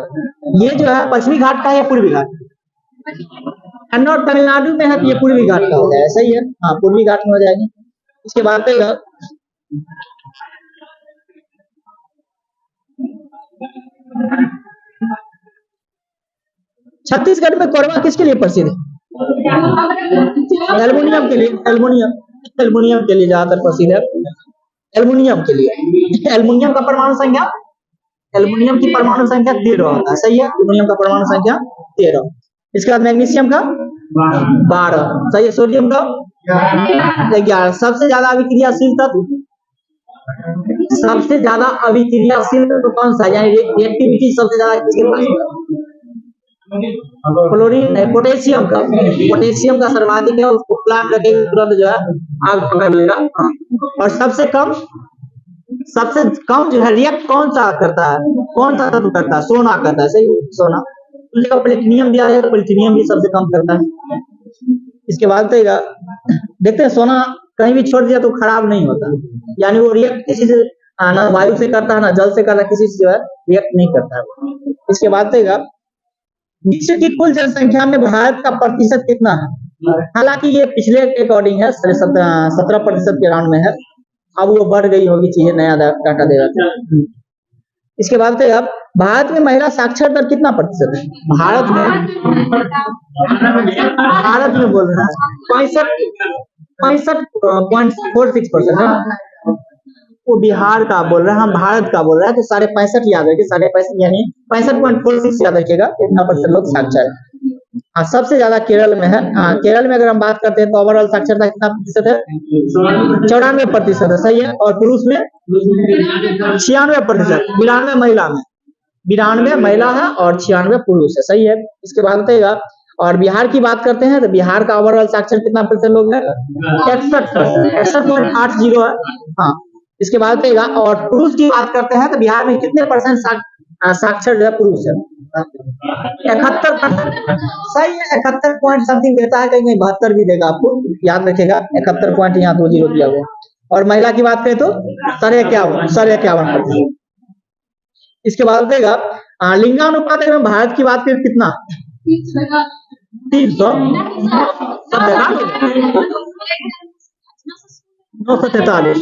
ये जो है पश्चिमी घाट का या पूर्वी घाट, एन्नौर तमिलनाडु में है तो ये पूर्वी घाट का हो जाएगा, सही है, हाँ पूर्वी घाट में हो जाएगा। इसके बाद बताएगा छत्तीसगढ़ में कोरबा किसके लिए प्रसिद्ध है, एल्युमिनियम के लिए, एल्युमिनियम के लिए ज्यादातर प्रसिद्ध है, एल्युमिनियम के लिए। एल्युमिनियम का परमाणु संख्या, एल्युमिनियम की परमाणु संख्या 13 होता है, सही है, एल्युमिनियम का परमाणु संख्या 13। इसके बाद मैग्नीशियम का 12, सही है, सोडियम का 11। सबसे ज्यादा अभिक्रियाशील तत्व, सबसे ज्यादा अभिक्रियाशील तत्व कौन सा, यानी रिएक्टिविटी सबसे ज्यादा किसके पास, क्लोरीन है, पोटेशियम का, पोटेशियम का सर्वाधिक है, उसको प्लांट रखेंगे तुरंत जो है आग पकड़ लेगा। और सबसे कम जो है रिएक्ट कौन सा करता है, कौन सा तत्व करता है, सोना करता है, सही, सोना। प्लेटिनियम दिया है तो प्लेटिनियम भी सबसे कम करता है। इसके बाद देखते हैं सोना कहीं भी छोड़ दिया तो खराब नहीं होता, यानी वो रिएक्ट किसी से ना वायु से करता है ना जल से करता है, किसी से जो है रिएक्ट नहीं करता है। इसके बाद विश्व की कुल जनसंख्या में भारत का प्रतिशत कितना है, हालांकि ये पिछले के अकॉर्डिंग है 17% के अराउंड में है, अब वो बढ़ गई होगी, चीजें नया डाटा देगा। इसके बाद भारत में महिला साक्षर दर कितना प्रतिशत है, भारत में बोल रहा है 65.46% है, वो बिहार का बोल रहा है, हम भारत का बोल रहा है, तो 65.5 याद रखिए, 65.5 यानी 65.46 याद रखिएगा, इतना % लोग साक्षर है। हाँ, सबसे ज्यादा केरल में है। हाँ, केरल में अगर हम बात करते हैं तो ओवरऑल साक्षरता कितना प्रतिशत है, 94% है, सही है। और पुरुष में 96%, 92 महिला में, 92 महिला है और 96 पुरुष है, सही है। इसके बाद बताइएगा, और बिहार की बात करते हैं तो बिहार का ओवरऑल साक्षर कितना % लोग है, 61.80 है। हाँ, इसके बाद बताइएगा, और पुरुष की बात करते हैं तो बिहार में कितने % साक्षर जो है पुरुष है, 71%, सही है। 71 पॉइंट समथिंग देता है, कहीं 72 भी देगा, आपको याद रखेगा, 71 पॉइंट यहाँ 20 दिया हुआ। और महिला की बात करें तो 51%। इसके बाद देगा लिंगानुपात, अगर हम भारत की बात करें कितना, 300, 943,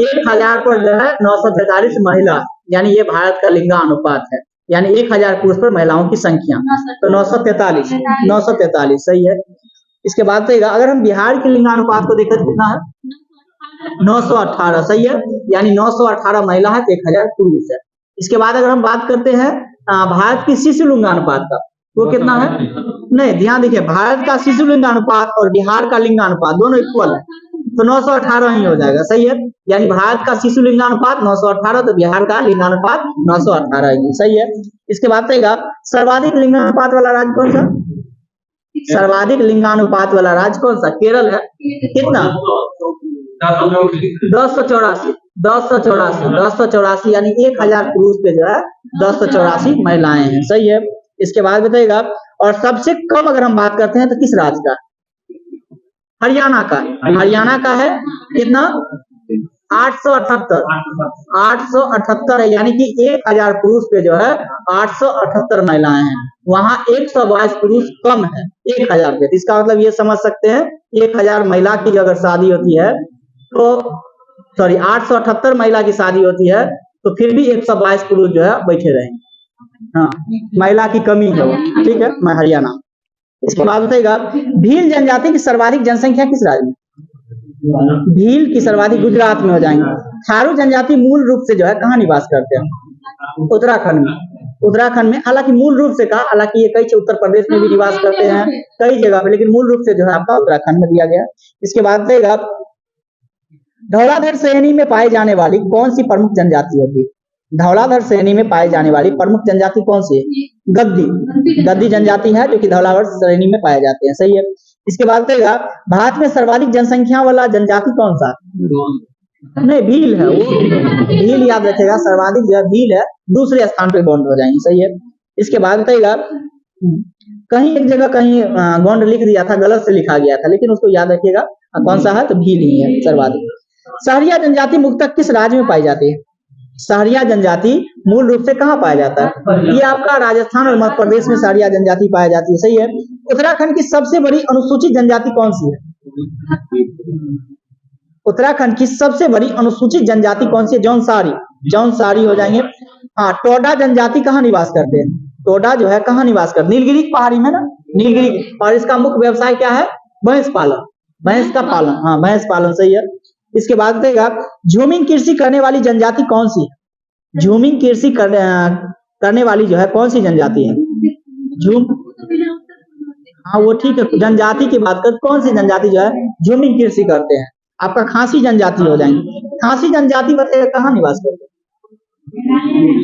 1000 पर जो है 943 महिला, यानी ये भारत का लिंगानुपात है, यानी 1000 पुरुष पर महिलाओं की संख्या, तो 943 सही है। इसके बाद देगा, अगर हम बिहार के लिंगानुपात को देखें तो कितना है, 918, सही है, यानी 918 महिला है, 1000 पुरुष है। इसके बाद अगर हम बात करते हैं भारत की शिशु लिंगानुपात का, वो कितना है, नहीं ध्यान देखिए, भारत का शिशु लिंगानुपात और बिहार का लिंगानुपात दोनों इक्वल है, तो 918 ही हो जाएगा, सही है। यानी भारत का शिशु लिंगानुपात 918, तो बिहार का लिंगानुपात 918 ही, सही है। इसके बाद रहेगा सर्वाधिक लिंगानुपात वाला राज्य कौन सा? सर्वाधिक लिंगानुपात वाला राज्य कौन सा? केरल है। कितना? 1084 यानी 1000 पुरुष पे जो है 1084 महिलाएं हैं, सही है। इसके बाद बताइएगा, और सबसे कम अगर हम बात करते हैं तो किस राज्य का? हरियाणा का। हरियाणा का है कितना? 878 है, यानी कि 1000 पुरुष पे जो है 878 महिलाएं हैं। वहां 122 पुरुष कम है 1000 पे। इसका मतलब ये समझ सकते हैं 1000 महिला की अगर शादी होती है तो 878 महिला की शादी होती है तो फिर भी 122 पुरुष जो है बैठे रहेंगे। हाँ, महिला की कमी है वो, ठीक है। मैं हरियाणा। इसके बाद बताइएगा, भील जनजाति की सर्वाधिक जनसंख्या किस राज्य में? भील की सर्वाधिक गुजरात में हो जाएंगे। थारू जनजाति मूल रूप से जो है कहाँ निवास करते हैं? उत्तराखंड में। उत्तराखंड में, हालांकि मूल रूप से कहा, हालांकि ये कई उत्तर प्रदेश में भी निवास करते हैं कई जगह पे, लेकिन मूल रूप से जो है आपका उत्तराखंड में दिया गया। इसके बाद बताइएगा, धौलाधर श्रेणी में पाई जाने वाली कौन सी प्रमुख जनजाति होती है? धौलाधर श्रेणी में पाई जाने वाली प्रमुख जनजाति कौन सी है? गद्दी। गद्दी जनजाति है जो कि धौलाधर श्रेणी में पाए जाते हैं, सही है। इसके बाद बताइएगा, भारत में सर्वाधिक जनसंख्या वाला जनजाति कौन सा? नहीं, भील है वो। भील याद रखेगा, सर्वाधिक जो है भील है, दूसरे स्थान पे गोंड हो जाएंगे, सही है। इसके बाद बताइएगा, कहीं एक जगह कहीं गोंड लिख दिया था, गलत से लिखा गया था, लेकिन उसको याद रखिएगा कौन सा है, तो भील ही है सर्वाधिक। सहरिया जनजाति मुख्यतः किस राज्य में पाई जाती है? सहरिया जनजाति मूल रूप से कहाँ पाया जाता है? ये आपका राजस्थान और मध्य प्रदेश में सहरिया जनजाति पाई जाती है, सही है। उत्तराखंड की सबसे बड़ी अनुसूचित जनजाति कौन सी है? उत्तराखंड की सबसे बड़ी अनुसूचित जनजाति कौन सी है? जौनसारी। जौनसारी हो जाएंगे। हाँ, टोडा जनजाति कहाँ निवास करते हैं? टोडा जो है कहाँ निवास करते? नीलगिरी पहाड़ी में ना, नीलगिरी। और इसका मुख्य व्यवसाय क्या है? भैंस पालन, भैंस का पालन। हाँ, भैंस पालन, सही है। इसके बाद बताइएगा, झूमिंग कृषि करने वाली जनजाति कौन सी है? झूमिंग कृषि करने वाली जो है कौन सी जनजाति है? झूम, हाँ वो ठीक है, जनजाति की बात कर, कौन सी जनजाति जो है झूमिंग कृषि करते हैं? आपका खासी जनजाति हो जाएंगे। खासी जनजाति बताइएगा कहाँ निवास करते हैं?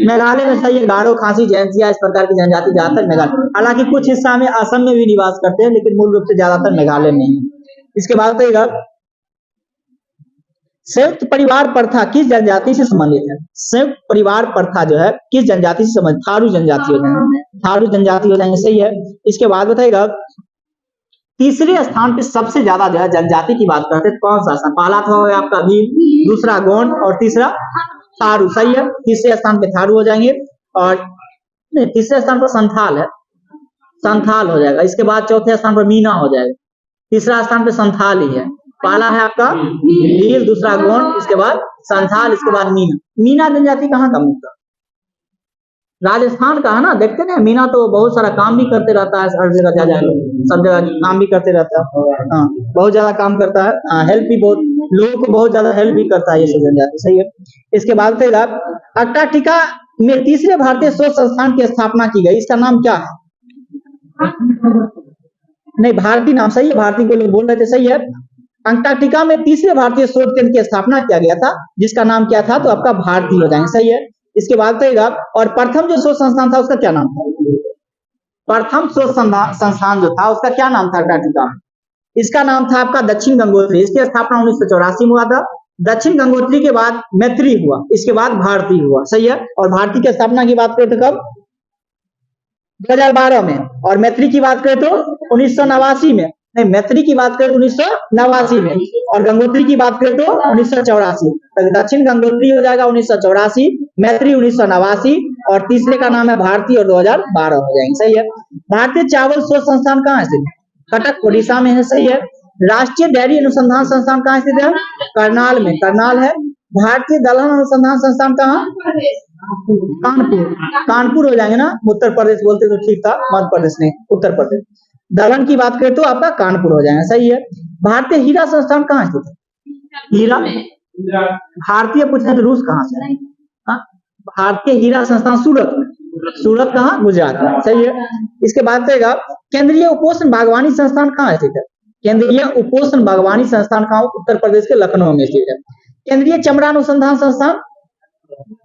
मेघालय में, सही है। गारो, खासी, जैंतिया, इस प्रकार की जनजाति ज्यादातर मेघालय, हालांकि कुछ हिस्सा में असम में भी निवास करते हैं, लेकिन मूल रूप से ज्यादातर मेघालय में ही। इसके बाद बताइएगा, संयुक्त परिवार प्रथा किस जनजाति से संबंधित है? संयुक्त परिवार प्रथा जो है किस जनजाति से संबंधित? थारू जनजाति हो जाएंगे। थारू जनजाति हो जाएंगे, सही है। इसके बाद बताइएगा, तीसरे स्थान पे सबसे ज्यादा जो है जनजाति की बात करते हैं, कौन सा स्थान? पहला था आपका भील, दूसरा गोंड और तीसरा थारू, सही है। तीसरे स्थान पे थारू हो जाएंगे, और नहीं, तीसरे स्थान पर संथाल है, संथाल हो जाएगा। इसके बाद चौथे स्थान पर मीना हो जाएगा, तीसरा स्थान पे संथाल ही है। पहला है आपका भील, दूसरा गोंड, इसके बाद संथाल, इसके बाद मीना। मीना जनजाति कहाँ का मुद्दा? राजस्थान का है ना। देखते ना, मीना तो बहुत सारा काम भी करते रहता है, हर जगह जा जाए, सब जगह काम भी करते रहता है। हाँ, बहुत ज्यादा काम करता है, हेल्प भी बहुत, लोगों को बहुत ज्यादा हेल्प भी करता है ये सब जनजाति, सही है। इसके बाद बताइएगा, अंटार्कटिका में तीसरे भारतीय शोध संस्थान की स्थापना की गई, इसका नाम क्या है? नहीं, भारतीय नाम, सही है। भारतीय को लोग बोल रहे थे, सही है। अंटार्कटिका में तीसरे भारतीय शोध केंद्र की स्थापना किया गया था, जिसका नाम क्या था? तो आपका भारतीय हो जाएंगे, सही है। इसके बाद बताइएगा, और प्रथम जो शोध संस्थान था उसका क्या नाम था? प्रथम शोध संस्थान जो था उसका क्या नाम था अंटार्कटिका में? इसका नाम था आपका दक्षिण गंगोत्री। इसकी स्थापना 1984 में हुआ था। दक्षिण गंगोत्री के बाद मैत्री हुआ, इसके बाद भारती हुआ, सही है। और भारती की स्थापना की बात करें तो कब? 2012 में। और मैत्री की बात करें तो 1989 में। नहीं, मैत्री की बात करें तो 1989 में, और गंगोत्री की बात करें तो 1984। दक्षिण गंगोत्री हो जाएगा 1984, मैत्री 1989, और तीसरे का नाम है भारती, और 2012 हो जाएंगे, सही है। भारतीय चावल शोध संस्थान कहाँ है? कटक, उड़ीसा में है, सही है। राष्ट्रीय डेयरी अनुसंधान संस्थान कहाँ स्थित है? करनाल में, करनाल है। भारतीय दलहन अनुसंधान संस्थान कहाँ? कानपुर, कानपुर हो जाएंगे ना। उत्तर प्रदेश बोलते तो ठीक था, मध्य प्रदेश नहीं, उत्तर प्रदेश। दलहन की बात करें तो आपका कानपुर हो जाएगा, सही है। भारतीय हीरा संस्थान कहाँ स्थित है? हीरा, भारतीय पूछे तो रूस कहाँ से? हाँ, भारतीय हीरा संस्थान सूरत में। सूरत कहाँ? गुजरात में, सही है। इसके बाद रहेगा, केंद्रीय उपोष्ण बागवानी संस्थान कहाँ स्थित है? केंद्रीय उपोष्ण बागवानी संस्थान कहाँ? उत्तर प्रदेश के लखनऊ में स्थित है। केंद्रीय चमड़ा अनुसंधान संस्थान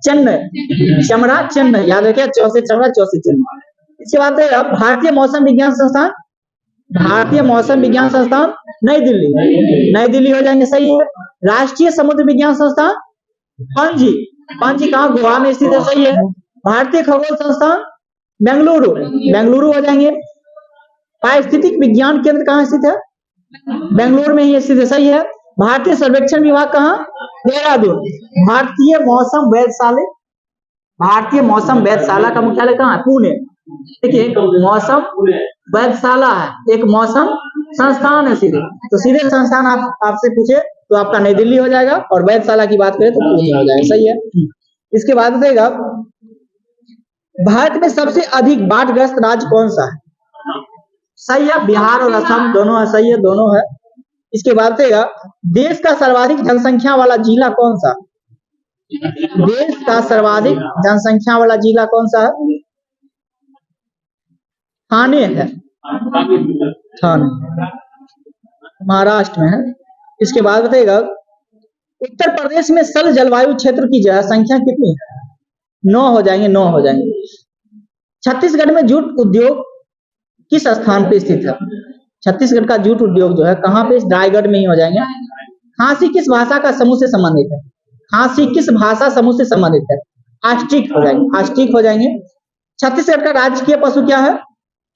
चेन्नई, चमड़ा चेन्नई, याद रखिए, चौसे चमड़ा चौसे चेन्नई। इसके बाद भारतीय मौसम विज्ञान संस्थान, भारतीय मौसम विज्ञान संस्थान नई दिल्ली, नई दिल्ली हो जाएंगे, सही है। राष्ट्रीय समुद्र विज्ञान संस्थान पणजी, पणजी कहाँ? गोवा में स्थित है, सही है। भारतीय खगोल संस्थान बेंगलुरु, बेंगलुरु हो जाएंगे। पारिस्थितिक विज्ञान केंद्र कहाँ स्थित है? बेंगलुरु में ही स्थित है, सही है। भारतीय सर्वेक्षण विभाग कहाँ? देहरादून। भारतीय मौसम वेधशाला, भारतीय मौसम वेधशाला का मुख्यालय कहाँ है? पुणे। देखिए, मौसम वेधशाला है, एक मौसम संस्थान है सीधे, तो सीधे संस्थान आपसे पूछे तो आपका नई दिल्ली हो जाएगा, और वेधशाला की बात करें तो पुणे हो जाएगा, सही है। इसके बाद बताएगा भारत में सबसे अधिक बाढ़ग्रस्त राज्य कौन सा है? सही है, बिहार और असम दोनों है, सही है, दोनों है। इसके बाद बताएगा देश का सर्वाधिक जनसंख्या वाला जिला कौन सा? देश का सर्वाधिक जनसंख्या वाला जिला कौन सा है? ठाणे है, ठाणे महाराष्ट्र में है। इसके बाद बताइएगा उत्तर प्रदेश में सल जलवायु क्षेत्र की जनसंख्या कितनी है? 9 हो जाएंगे, 9 हो जाएंगे। छत्तीसगढ़ में जूट उद्योग किस स्थान पे स्थित है? छत्तीसगढ़ का जूट उद्योग जो है कहाँ पे? रायगढ़ में ही हो जाएंगे। खांसी किस भाषा का समूह से संबंधित है? खांसी किस भाषा समूह से संबंधित है? आस्टिक हो जाएंगे, आस्टिक हो जाएंगे। छत्तीसगढ़ का राजकीय पशु क्या है?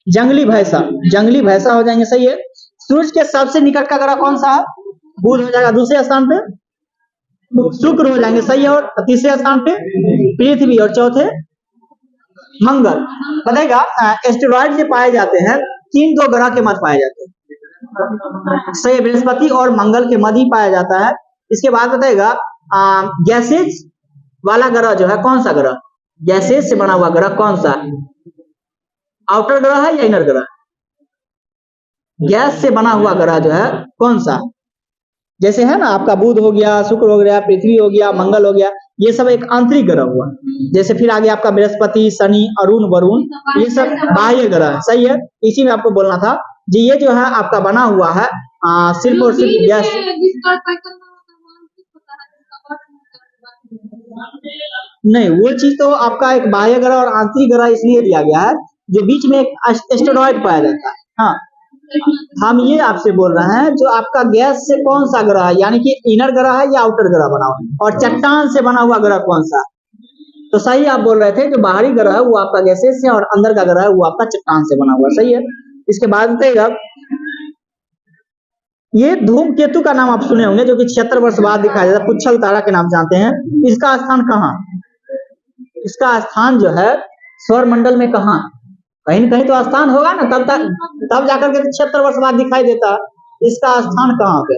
जंगली भैंसा, जंगली भैंसा हो जाएंगे, सही है। सूर्य के सबसे निकट का ग्रह कौन सा है? बुध हो जाएगा। दूसरे स्थान पे शुक्र हो जाएंगे, सही है। और तीसरे स्थान पे पृथ्वी, और चौथे मंगल। बताएगा एस्टेरॉइड जो पाए जाते हैं किन 2 ग्रह के मध्य पाए जाते हैं? सही, बृहस्पति और मंगल के मध्य ही पाया जाता है। इसके बाद बताएगा गैसेज वाला ग्रह जो है कौन सा ग्रह? गैसेज से बना हुआ ग्रह कौन सा? आउटर ग्रह है या इनर ग्रह? गैस से बना हुआ ग्रह जो है कौन सा? जैसे है ना आपका बुध हो गया, शुक्र हो गया, पृथ्वी हो गया, मंगल हो गया, ये सब एक आंतरिक ग्रह हुआ। जैसे फिर आगे आपका बृहस्पति, शनि, अरुण, वरुण, ये सब बाह्य ग्रह है, सही है। इसी में आपको बोलना था जी, ये जो है आपका बना हुआ है सिर्फ और सिर्फ गैस। नहीं, वो चीज तो आपका एक बाह्य ग्रह और आंतरिक ग्रह इसलिए दिया गया है जो बीच में एक एस्टेरॉइड पाया जाता है। हाँ, हम ये आपसे बोल रहे हैं जो आपका गैस से कौन सा ग्रह है, यानी कि इनर ग्रह है या आउटर ग्रह बना हुआ, और चट्टान से बना हुआ ग्रह कौन सा? तो सही आप बोल रहे थे, जो बाहरी ग्रह है वो आपका गैसेस से, और अंदर का ग्रह है वो आपका चट्टान से बना हुआ, सही है। इसके बाद बताइएगा ये धूमकेतु का नाम आप सुने होंगे, जो कि 76 वर्ष बाद दिखाया जाता है, पुच्छल तारा के नाम जानते हैं। इसका स्थान कहाँ? इसका स्थान जो है सौर मंडल में कहाँ? कहीं न कहीं तो स्थान होगा ना, तब जाकर के 76 वर्ष बाद दिखाई देता। इसका स्थान कहाँ पे?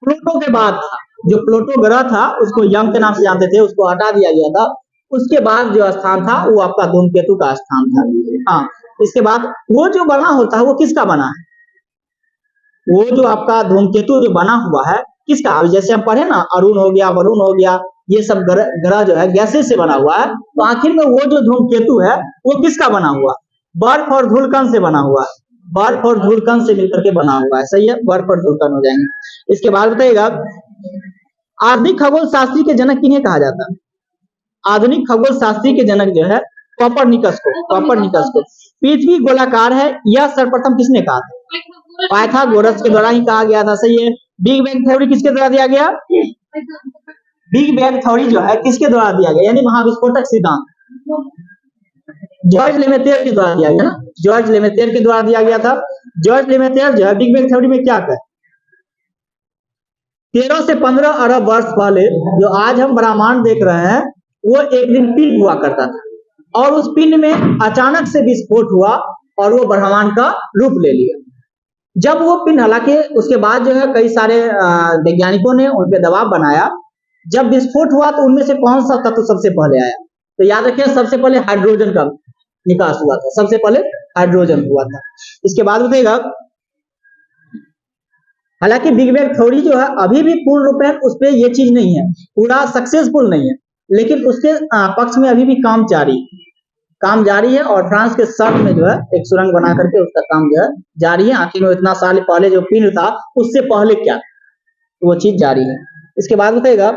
प्लूटो के बाद था, जो प्लूटो ग्रह था उसको यम के नाम से जानते थे, उसको हटा दिया गया था। उसके बाद जो स्थान था वो आपका धूमकेतु का स्थान था। हाँ, इसके बाद वो जो बना होता है वो किसका बना है? वो जो आपका धूमकेतु जो बना हुआ है किसका? अब जैसे हम पढ़े ना, अरुण हो गया, वरुण हो गया, ये सब ग्रह जो है गैसेस से बना हुआ है। तो आखिर में वो जो धूमकेतु है वो किसका बना हुआ? बर्फ और धूलकण से बना हुआ है, बर्फ और धूलकण से मिलकर के बना हुआ है, सही है। बर्फ और धूलकण हो जाएंगे। इसके बाद बताइएगा आधुनिक खगोल शास्त्री के जनक किन्हें कहा जाता है? आधुनिक खगोल शास्त्री के जनक जो है कोपरनिकस को, कोपरनिकस को। पृथ्वी गोलाकार है यह सर्वप्रथम किसने कहा था? पाइथागोरस के द्वारा ही कहा गया था, सही है। बिग बैंग थ्योरी किसके द्वारा दिया गया? बिग बैंग थ्योरी जो है किसके द्वारा दिया गया, यानी महाविस्फोटक सिद्धांत जॉर्ज लेमेथियर के द्वारा दिया गया ना, जॉर्ज लेमेथियर के द्वारा दिया गया था। जॉर्ज लेमेथियर जो है बिग बैंग थ्योरी में क्या कहे? 13 से 15 अरब वर्ष पहले जो आज हम ब्रह्मांड देख रहे हैं वो एक दिन पिंड हुआ करता था, और उस पिंड में अचानक से विस्फोट हुआ और वो ब्रह्मांड का रूप ले लिया। जब वो पिंड, हालांकि उसके बाद जो है कई सारे वैज्ञानिकों ने उन पर दबाव बनाया। जब विस्फोट हुआ तो उनमें से कौन सा तत्व सबसे पहले आया? तो याद रखिए सबसे पहले हाइड्रोजन का निकास हुआ था, सबसे पहले हाइड्रोजन हुआ था। इसके बाद बताइएगा हालांकि बिग बैंग थ्योरी जो है अभी भी पूर्ण रूप में उस पर ये चीज नहीं है, पूरा सक्सेसफुल नहीं है, लेकिन उसके पक्ष में अभी भी काम जारी। काम जारी है और फ्रांस के सर्द में जो है एक सुरंग बना करके उसका काम जो है जारी है। आखिर में इतना साल पहले जो पिंड था उससे पहले क्या, तो वो चीज जारी है। इसके बाद बताएगा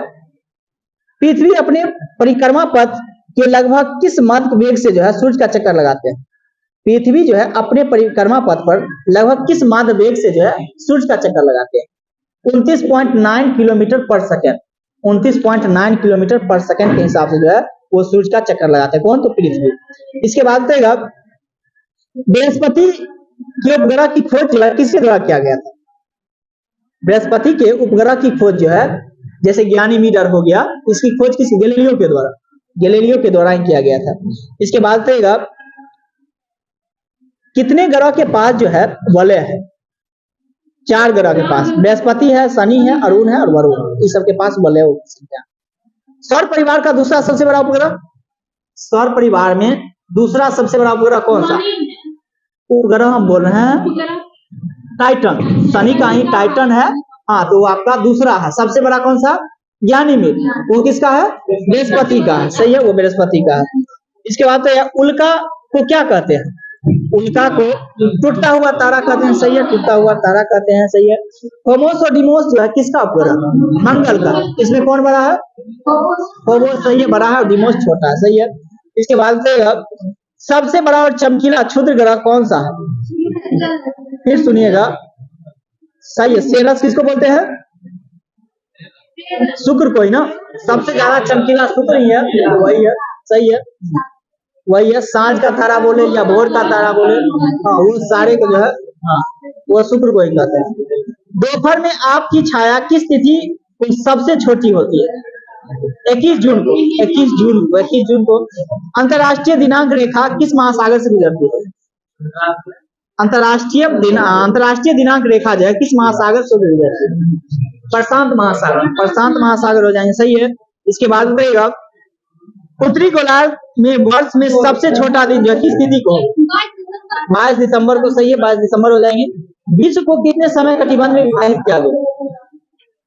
पृथ्वी अपने परिक्रमा पथ के लगभग किस माध्य वेग से जो है सूर्य का चक्कर लगाते हैं। पृथ्वी जो है अपने परिक्रमा पथ पर लगभग किस माध्य वेग से जो है सूर्य का चक्कर लगाते हैं। 29.9 किलोमीटर पर सेकेंड, 29.9 किलोमीटर पर सेकेंड के हिसाब से जो है वो सूर्य का चक्कर लगाते हैं। कौन, तो पृथ्वी। इसके बाद बताएगा बृहस्पति के उपग्रह की खोज जो है किसके द्वारा किया गया था। बृहस्पति के उपग्रह की खोज जो है जैसे ज्ञानीमीटर हो गया, इसकी खोज किस, गैलीलियो के द्वारा, गैलीलियो के द्वारा ही किया गया था। इसके बाद बताएगा कितने ग्रह के पास जो है वलय है। 4 ग्रह के पास, बृहस्पति है, शनि है, अरुण है और वरुण, इस सब के पास वलय हो संख्या। सौर परिवार का दूसरा सबसे बड़ा उपग्रह, सौर परिवार में दूसरा सबसे बड़ा उपग्रह कौन सा उपग्रह हम बोल रहे हैं, टाइटन। शनि का ही टाइटन है, हाँ, तो वो आपका दूसरा है। सबसे बड़ा कौन सा, ज्ञानीमीड, वो किसका है, बृहस्पति का है, सही है, वो बृहस्पति का है। इसके बाद तो उल्का को क्या कहते हैं, उल्का को टूटता हुआ तारा कहते हैं, सही है, टूटता हुआ तारा कहते हैं, सही है। फोमोस और डिमोस जो है किसका उपग्रह, मंगल का। इसमें कौन बड़ा है, फोमोस, सही है, बड़ा है, और डिमोस छोटा है, सही है। इसके बाद सबसे बड़ा और चमकीला क्षुद्र ग्रह कौन सा है, फिर सुनिएगा, सही है, सेरस किसको बोलते हैं, शुक्र को ही ना, सबसे ज्यादा चमकीला शुक्र ही है, वही है, सही है, वही है। सांझ का तारा बोले या भोर का तारा बोले, हाँ, वो सारे को जो है, हाँ, वो शुक्र को ही कहते हैं। दोपहर में आपकी छाया किस तिथि को सबसे छोटी होती है, 21 जून को, 21 जून को, 21 जून को। अंतरराष्ट्रीय दिनांक रेखा किस महासागर से गुजरती है, अंतरराष्ट्रीय दिनांक रेखा जो है किस महासागर से गुजरती है, प्रशांत महासागर, प्रशांत महासागर हो जाएंगे, सही है। इसके बाद बताइएगा उत्तरी गोलार्ध में वर्ष में सबसे छोटा दिन जो है किस तिथि को, 22 दिसंबर को, सही है, 22 दिसंबर हो जाएंगे। विश्व को कितने समय कटिबंध में विभाजित किया गया,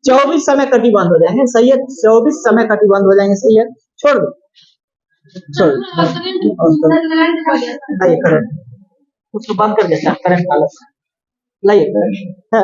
24 समय कटिबंध हो जाएंगे, सही है, 24 समय कटिबंध हो जाएंगे, सही है। छोड़ दो, छोड़ करंट उसको बंद कर देता, करंट वाला लाइए करंट है।